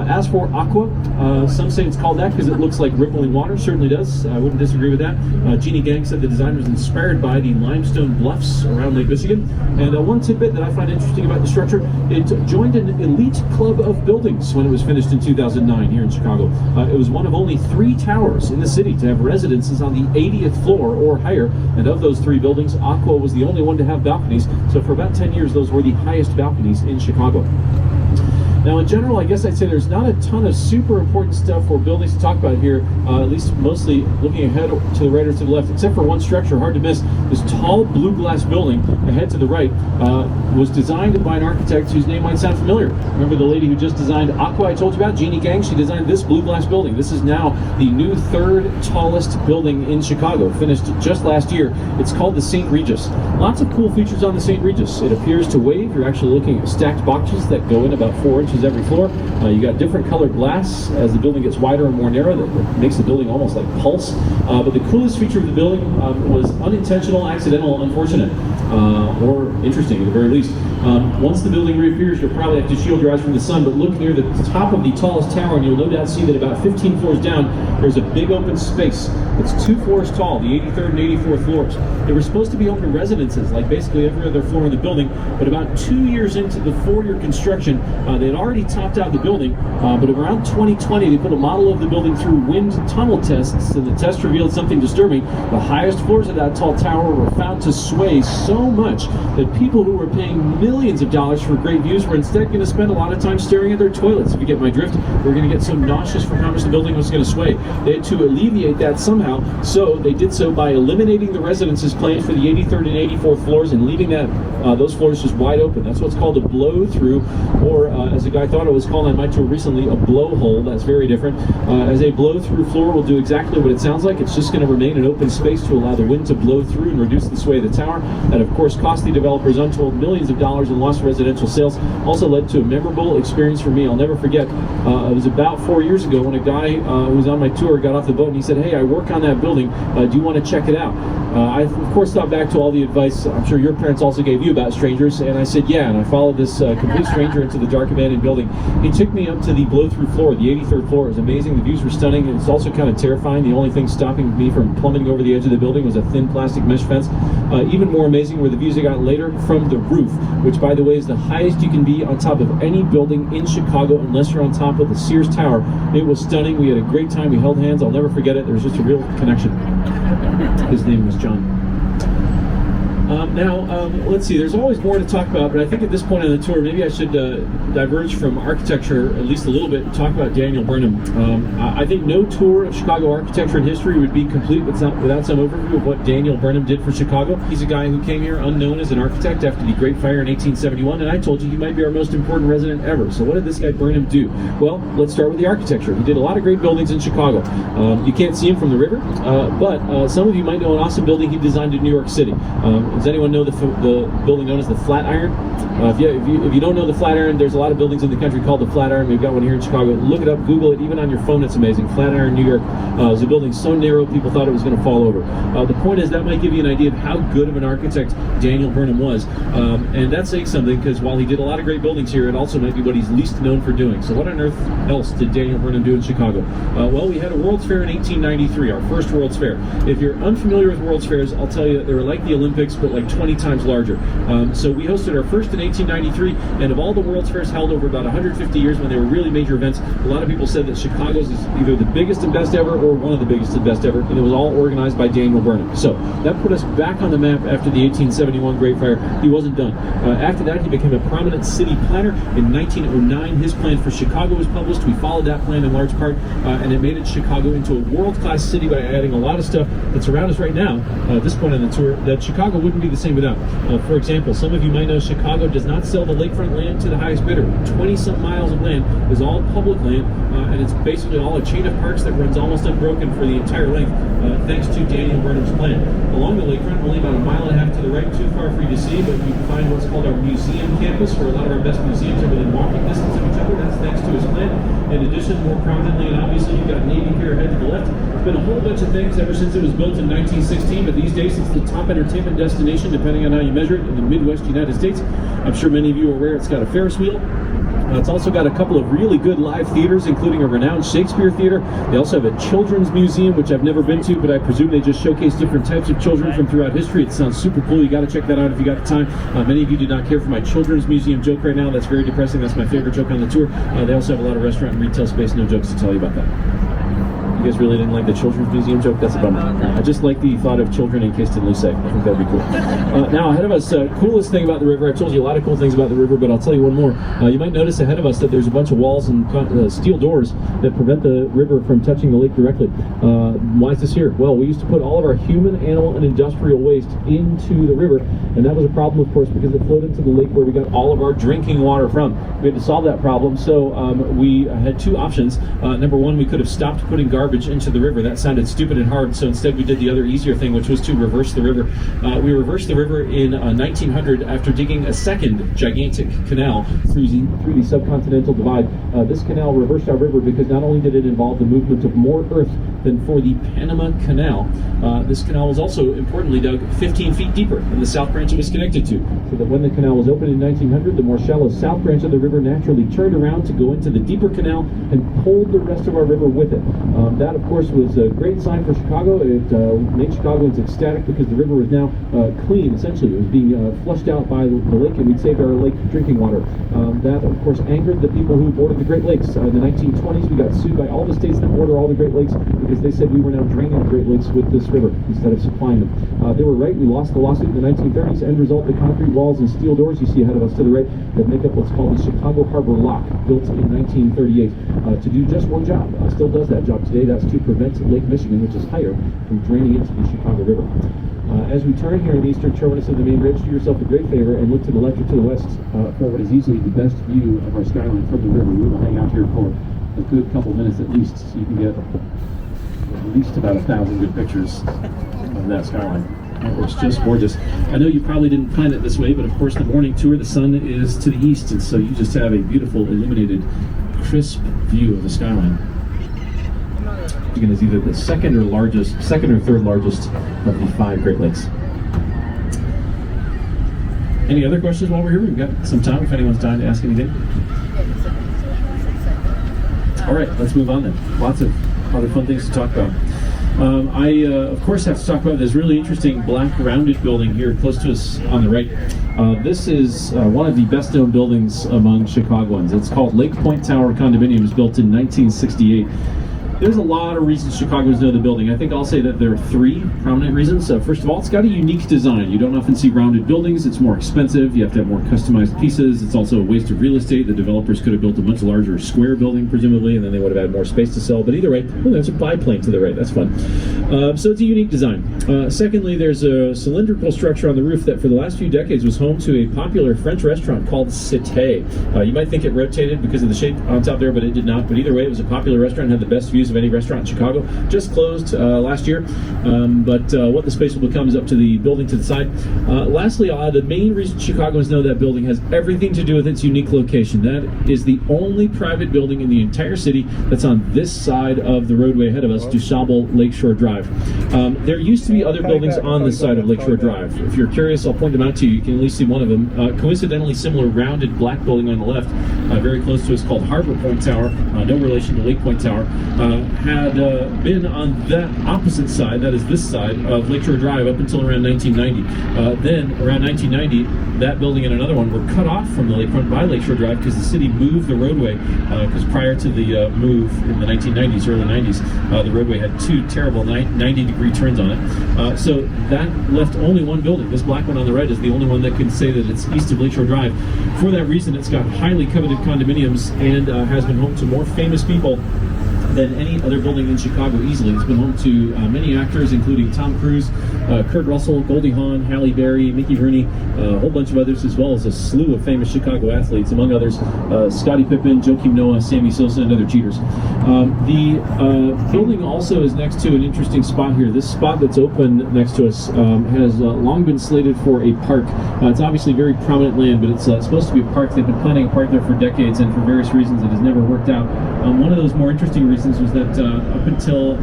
As for Aqua, some say it's called that because it looks like rippling water. Certainly does. I wouldn't disagree with that. Jeannie Gang said the design was inspired by the limestone bluffs around Lake Michigan. And one tidbit that I find interesting about the structure, it joined an elite club of buildings when it was finished in 2009 here in Chicago. It was one of only 3 towers in the city to have residences on the 80th floor or higher. And of those 3 buildings, Aqua was the only one to have balconies. So for about 10 years, those were the highest balconies in Chicago. Now, in general, I guess I'd say there's not a ton of super important stuff or buildings to talk about here, at least mostly looking ahead to the right or to the left, except for one structure, hard to miss. This tall blue glass building ahead to the right was designed by an architect whose name might sound familiar. Remember the lady who just designed Aqua I told you about, Jeannie Gang? She designed this blue glass building. This is now the new 3rd tallest building in Chicago, finished just last year. It's called the St. Regis. Lots of cool features on the St. Regis. It appears to wave. You're actually looking at stacked boxes that go in about 4 inches every floor. You got different colored glass as the building gets wider and more narrow. That makes the building almost like pulse. But the coolest feature of the building was unintentional, accidental, unfortunate, or interesting at the very least. Once the building reappears, you'll probably have to shield your eyes from the sun, but look near the top of the tallest tower and you'll no doubt see that about 15 floors down, there's a big open space. It's 2 floors tall, the 83rd and 84th floors. They were supposed to be open residences, like basically every other floor in the building, but about 2 years into the 4-year construction, they had already topped out the building, but around 2020, they put a model of the building through wind tunnel tests, and the test revealed something disturbing. The highest floors of that tall tower were found to sway so much that people who were paying millions of dollars for great views were instead going to spend a lot of time staring at their toilets. If you get my drift, we're going to get so nauseous from how much the building was going to sway. They had to alleviate that somehow, so they did so by eliminating the residences planned for the 83rd and 84th floors and leaving those floors just wide open. That's what's called a blow-through, or as a guy thought it was called on my tour recently, a blowhole. That's very different. As a blow-through floor will do exactly what it sounds like. It's just going to remain an open space to allow the wind to blow through and reduce the sway of the tower. That, of course, cost the developers untold millions of dollars in lost residential sales. Also led to a memorable experience for me. I'll never forget. It was about 4 years ago when a guy who was on my tour got off the boat and he said, "Hey, I work on that building. Do you want to check it out?" I, of course, thought back to all the advice I'm sure your parents also gave you about strangers, and I said, yeah, and I followed this complete stranger into the dark abandoned building. He took me up to the blow-through floor, the 83rd floor. It was amazing. The views were stunning. It's also kind of terrifying. The only thing stopping me from plummeting over the edge of the building was a thin plastic mesh fence. Even more amazing were the views I got later from the roof, which, by the way, is the highest you can be on top of any building in Chicago unless you're on top of the Sears Tower. It was stunning. We had a great time. We held hands. I'll never forget it. There was just a real connection. His name was John. Let's see, there's always more to talk about, but I think at this point on the tour, maybe I should diverge from architecture at least a little bit and talk about Daniel Burnham. I think no tour of Chicago architecture and history would be complete without some overview of what Daniel Burnham did for Chicago. He's a guy who came here unknown as an architect after the Great Fire in 1871, and I told you he might be our most important resident ever. So what did this guy Burnham do? Well, let's start with the architecture. He did a lot of great buildings in Chicago. You can't see him from the river, but some of you might know an awesome building he designed in New York City. Does anyone anyone know the building known as the Flatiron? If you don't know the Flatiron, there's a lot of buildings in the country called the Flatiron. We've got one here in Chicago. Look it up, Google it, even on your phone, it's amazing. Flatiron, New York. It was a building so narrow, people thought it was going to fall over. The point is, that might give you an idea of how good of an architect Daniel Burnham was. And that's saying something, because while he did a lot of great buildings here, it also might be what he's least known for doing. So what on earth else did Daniel Burnham do in Chicago? Well, we had a World's Fair in 1893, our first World's Fair. If you're unfamiliar with World's Fairs, I'll tell you that they were like the Olympics, but like 20 times larger. So we hosted our first in 1893, and of all the World's Fairs held over about 150 years when they were really major events, a lot of people said that Chicago's is either the biggest and best ever or one of the biggest and best ever, and it was all organized by Daniel Burnham. So that put us back on the map after the 1871 Great Fire. He wasn't done. After that, he became a prominent city planner. In 1909, his plan for Chicago was published. We followed that plan in large part, and it made it Chicago into a world-class city by adding a lot of stuff that's around us right now, at this point on the tour, that Chicago wouldn't be the same without. For example, some of you might know Chicago does not sell the lakefront land to the highest bidder. 20-some miles of land is all public land, and it's basically all a chain of parks that runs almost unbroken for the entire length, thanks to Daniel Burnham's plan. Along the lakefront, only about a mile and a half to the right, too far for you to see, but you can find what's called our museum campus, where a lot of our best museums are within walking distance of each other. That's thanks to his plan. In addition, more prominently and obviously, you've got Navy Pier ahead to the left. It's been a whole bunch of things ever since it was built in 1916, but these days it's the top entertainment destination, depending on how you measure it, in the Midwest United States. I'm sure many of you are aware it's got a Ferris wheel. It's also got a couple of really good live theaters, including a renowned Shakespeare theater. They also have a children's museum, which I've never been to, but I presume they just showcase different types of children from throughout history. It sounds super cool. You got to check that out if you got the time. Many of you do not care for my children's museum joke right now. That's very depressing. That's my favorite joke on the tour. They also have a lot of restaurant and retail space. No jokes to tell you about that. You guys really didn't like the children's museum joke? That's a bummer. I just like the thought of children encased in loose egg. I think that'd be cool. Now, ahead of us, coolest thing about the river. I've told you a lot of cool things about the river, but I'll tell you one more. You might notice ahead of us that there's a bunch of walls and steel doors that prevent the river from touching the lake directly. Why is this here? Well, we used to put all of our human, animal, and industrial waste into the river, and that was a problem, of course, because it flowed into the lake where we got all of our drinking water from. We had to solve that problem, so we had two options. Number one, we could have stopped putting garbage into the river. That sounded stupid and hard, so instead we did the other easier thing, which was to reverse the river. We reversed the river in 1900 after digging a second gigantic canal through the subcontinental divide. This canal reversed our river because not only did it involve the movement of more earth than for the Panama Canal, this canal was also importantly dug 15 feet deeper than the south branch it was connected to, so that when the canal was opened in 1900, the more shallow south branch of the river naturally turned around to go into the deeper canal and pulled the rest of our river with it. That, of course, was a great sign for Chicago. It made Chicagoans ecstatic because the river was now clean, essentially. It was being flushed out by the lake, and we'd saved our lake drinking water. That, of course, angered the people who bordered the Great Lakes. In the 1920s, we got sued by all the states that border all the Great Lakes because they said we were now draining the Great Lakes with this river instead of supplying them. They were right. We lost the lawsuit in the 1930s. End result, the concrete walls and steel doors you see ahead of us to the right that make up what's called the Chicago Harbor Lock, built in 1938 to do just one job. Still does that job today. That's to prevent Lake Michigan, which is higher, from draining into the Chicago River. As we turn here in the eastern terminus of the main bridge, do yourself a great favor and look to the left or to the west for what is easily the best view of our skyline from the river. We will hang out here for a good couple minutes at least, so you can get at least about 1,000 good pictures of that skyline. It's just gorgeous. I know you probably didn't plan it this way, but of course the morning tour, the sun is to the east, and so you just have a beautiful, illuminated, crisp view of the skyline. Michigan is either the second or third largest of the 5 Great Lakes. Any other questions while we're here? We've got some time if anyone's dying to ask anything. All right, let's move on then. Lots of other fun things to talk about. I, of course, have to talk about this really interesting black rounded building here close to us on the right. This is one of the best known buildings among Chicagoans. It's called Lake Point Tower Condominiums, built in 1968. There's a lot of reasons Chicagoans know the building. I think I'll say that there are 3 prominent reasons. First of all, it's got a unique design. You don't often see rounded buildings. It's more expensive. You have to have more customized pieces. It's also a waste of real estate. The developers could have built a much larger square building, presumably, and then they would have had more space to sell. But either way, oh, there's a biplane to the right. That's fun. So it's a unique design. Secondly, there's a cylindrical structure on the roof that for the last few decades was home to a popular French restaurant called Cité. You might think it rotated because of the shape on top there, but it did not. But either way, it was a popular restaurant and had the best views of any restaurant in Chicago. Just closed last year, but what the space will become is up to the building to the side. Lastly, the main reason Chicagoans know that building has everything to do with its unique location. That is the only private building in the entire city that's on this side of the roadway ahead of us, DuSable Lakeshore Drive. There used to be other buildings on this side of Lakeshore Drive. If you're curious, I'll point them out to you. You can at least see one of them. Coincidentally similar rounded black building on the left, very close to us, called Harbor Point Tower, no relation to Lake Point Tower, had been on that opposite side, that is this side, of Lakeshore Drive up until around 1990. Then, around 1990, that building and another one were cut off from the lakefront by Lakeshore Drive because the city moved the roadway, because prior to the move in the 1990s, early 90s, the roadway had two terrible 90-degree turns on it. So that left only one building. This black one on the right is the only one that can say that it's east of Lakeshore Drive. For that reason, it's got highly coveted condominiums and has been home to more famous people than any other building in Chicago easily. It's been home to many actors, including Tom Cruise, Kurt Russell, Goldie Hawn, Halle Berry, Mickey Rooney, a whole bunch of others, as well as a slew of famous Chicago athletes, among others Scottie Pippen, Joakim Noah, Sammy Sosa, and other cheaters. The building also is next to an interesting spot here. This spot that's open next to us has long been slated for a park. It's obviously very prominent land, but it's supposed to be a park. They've been planning a park there for decades, and for various reasons it has never worked out. One of those more interesting reasons was that up until,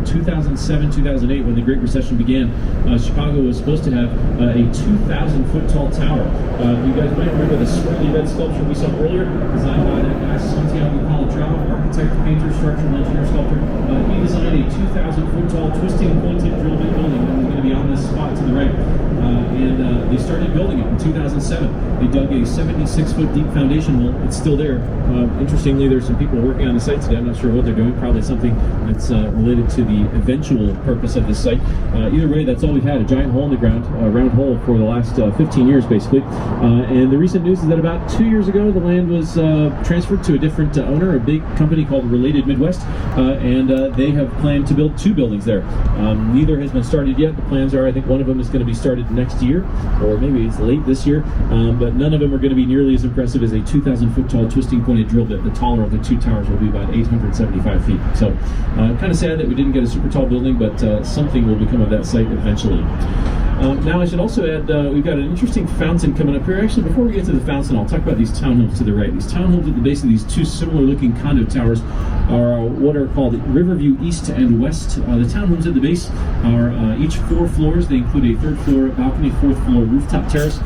2007, 2008, when the Great Recession began, Chicago was supposed to have a 2,000-foot tall tower. You guys might remember the swirly red sculpture we saw earlier, designed by that guy, Santiago Calatrava, architect, painter, structural engineer, sculptor. He designed a 2,000-foot tall, twisting, pointed drill bit building that was going to be on this spot to the right. And they started building it in 2007. They dug a 76-foot deep foundation hole. It's still there. Interestingly, there's some people working on the site today. I'm not sure what they're doing. Probably something that's related to the eventual purpose of this site. Either way, that's all we've had, a giant hole in the ground, a round hole for the last 15 years, basically. And the recent news is that about 2 years ago, the land was transferred to a different owner, a big company called Related Midwest, and they have planned to build two buildings there. Neither has been started yet. The plans are, I think one of them is going to be started next year, or maybe it's late this year, but none of them are going to be nearly as impressive as a 2,000-foot tall twisting pointed drill bit. The taller of the two towers will be about 875 feet. So kind of sad that we didn't get a super tall building, but something will become of that site eventually. Now I should also add, we've got an interesting fountain coming up here. Actually, before we get to the fountain, I'll talk about these townhomes to the right. These townhomes at the base of these two similar looking condo towers are what are called Riverview East and West. The townhomes at the base are each 4 floors. They include a 3rd floor balcony, 4th floor rooftop terrace.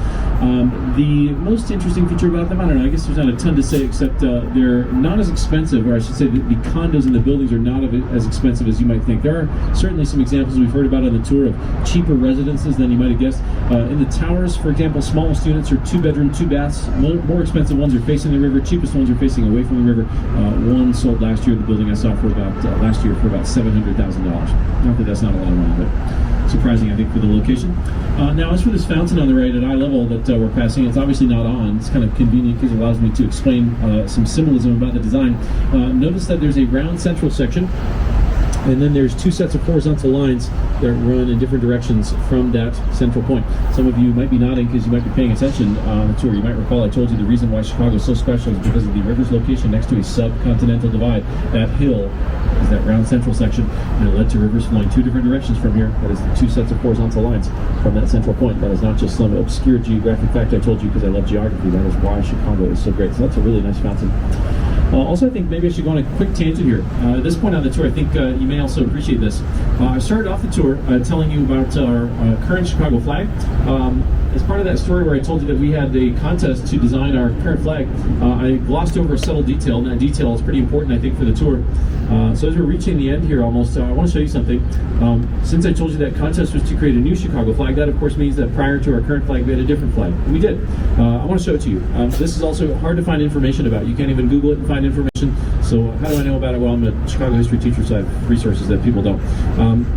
The most interesting feature about them, I don't know, I guess there's not a ton to say except they're not as expensive, or I should say that the condos and the buildings are not as expensive as you might think. There are certainly some examples we've heard about on the tour of cheaper residences than you might have guessed. In the towers, for example, smallest units are 2-bedroom, 2 baths. More expensive ones are facing the river. Cheapest ones are facing away from the river. One sold last year, the building I saw for about last year for about $700,000. Not that that's not a lot of money, but surprising, I think, for the location. Now, as for this fountain on the right at eye level that we're passing, it's obviously not on. It's kind of convenient because it allows me to explain some symbolism about the design. Notice that there's a round central section, and then there's 2 sets of horizontal lines that run in different directions from that central point. Some of you might be nodding because you might be paying attention on the tour. You might recall I told you the reason why Chicago is so special is because of the river's location next to a subcontinental divide. That hill is that round central section, and it led to rivers flowing 2 different directions from here. That is the 2 sets of horizontal lines from that central point. That is not just some obscure geographic fact I told you because I love geography. That is why Chicago is so great. So that's a really nice fountain. Also, I think maybe I should go on a quick tangent here. At this point on the tour, I think you may also appreciate this. I started off the tour telling you about our current Chicago flag. As part of that story where I told you that we had a contest to design our current flag, I glossed over a subtle detail, and that detail is pretty important, I think, for the tour. So as we're reaching the end here almost, I want to show you something. Since I told you that contest was to create a new Chicago flag, that of course means that prior to our current flag, we had a different flag. And we did. I want to show it to you. This is also hard to find information about. You can't even Google it and find information. So how do I know about it? Well, I'm a Chicago history teacher, so I have resources that people don't.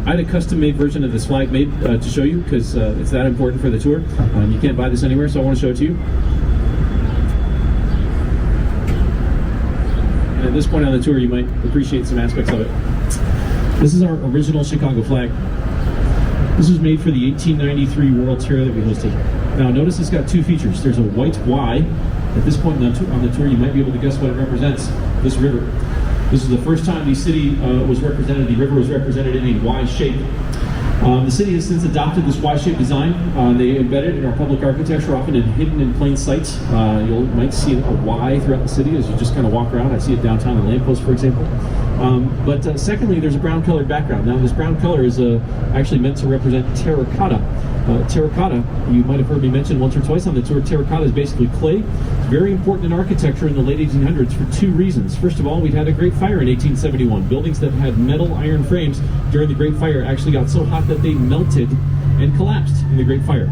I had a custom-made version of this flag made to show you because it's that important for the tour. You can't buy this anywhere, so I want to show it to you. And at this point on the tour, you might appreciate some aspects of it. This is our original Chicago flag. This was made for the 1893 World Tour that we hosted. Now notice it's got 2 features. There's a white Y. At this point on the tour, you might be able to guess what it represents, this river. This is the first time the city was represented, the river was represented in a Y shape. The city has since adopted this Y-shaped design. They embed it in our public architecture, often hidden in plain sight. You might see a Y throughout the city as you just kind of walk around. I see it downtown in lampposts, for example. But secondly, there's a brown-colored background. Now, this brown color is actually meant to represent terracotta. Terracotta, you might have heard me mention once or twice on the tour, terracotta is basically clay. It's very important in architecture in the late 1800s for two reasons. First of all, we'd had a Great Fire in 1871. Buildings that had metal iron frames during the Great Fire actually got so hot that they melted and collapsed in the Great Fire.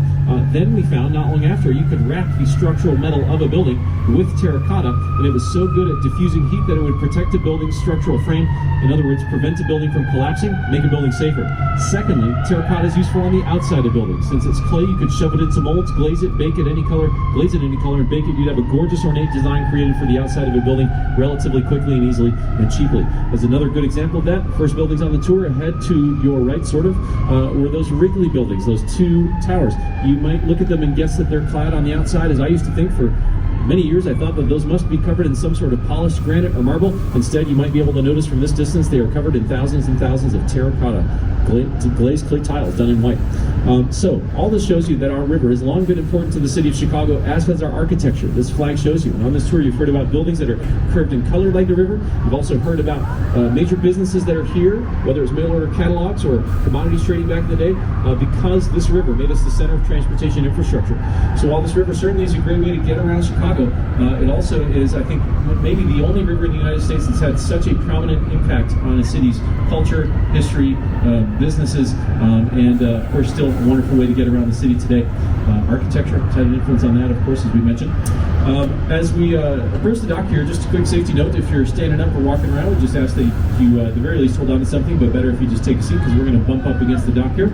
Then we found not long after you could wrap the structural metal of a building with terracotta, and it was so good at diffusing heat that it would protect a building's structural frame. In other words, prevent a building from collapsing, make a building safer. Secondly, terracotta is useful on the outside of buildings. Since it's clay, you could shove it into molds, glaze it, bake it any color, glaze it any color, and bake it. You'd have a gorgeous ornate design created for the outside of a building relatively quickly and easily and cheaply. As another good example of that, first buildings on the tour ahead to your right, sort of, were those Wrigley buildings, those two towers. You might look at them and guess that they're clad on the outside, as I used to think for many years. I thought that those must be covered in some sort of polished granite or marble. Instead, you might be able to notice from this distance they are covered in thousands and thousands of terracotta glazed clay tiles done in white. So all this shows you that our river has long been important to the city of Chicago, as has our architecture. This flag shows you. And on this tour, you've heard about buildings that are curved in color like the river. You've also heard about major businesses that are here, whether it's mail order catalogs or commodities trading back in the day, because this river made us the center of transportation infrastructure. So while this river certainly is a great way to get around Chicago, it also is, I think, maybe the only river in the United States that's had such a prominent impact on a city's culture, history, businesses, and of course still a wonderful way to get around the city today. Architecture has had an influence on that, of course, as we mentioned. As we approach the dock here, just a quick safety note: if you're standing up or walking around, we just ask that you at the very least hold on to something, but better if you just take a seat, because we're going to bump up against the dock here.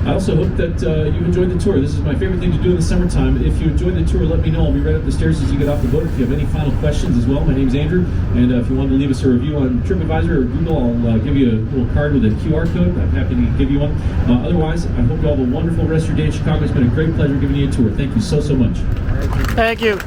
I also hope that you enjoyed the tour. This is my favorite thing to do in the summertime. If you enjoyed the tour, let me know. I'll be right up the stairs as you get off the boat. If you have any final questions as well, my name's Andrew, and if you want to leave us a review on TripAdvisor or Google, I'll give you a little card with a QR code. I'm happy to give you one. Otherwise, I hope you all have a wonderful rest of your day in Chicago. It's been a great pleasure giving you a tour. Thank you so much. Thank you.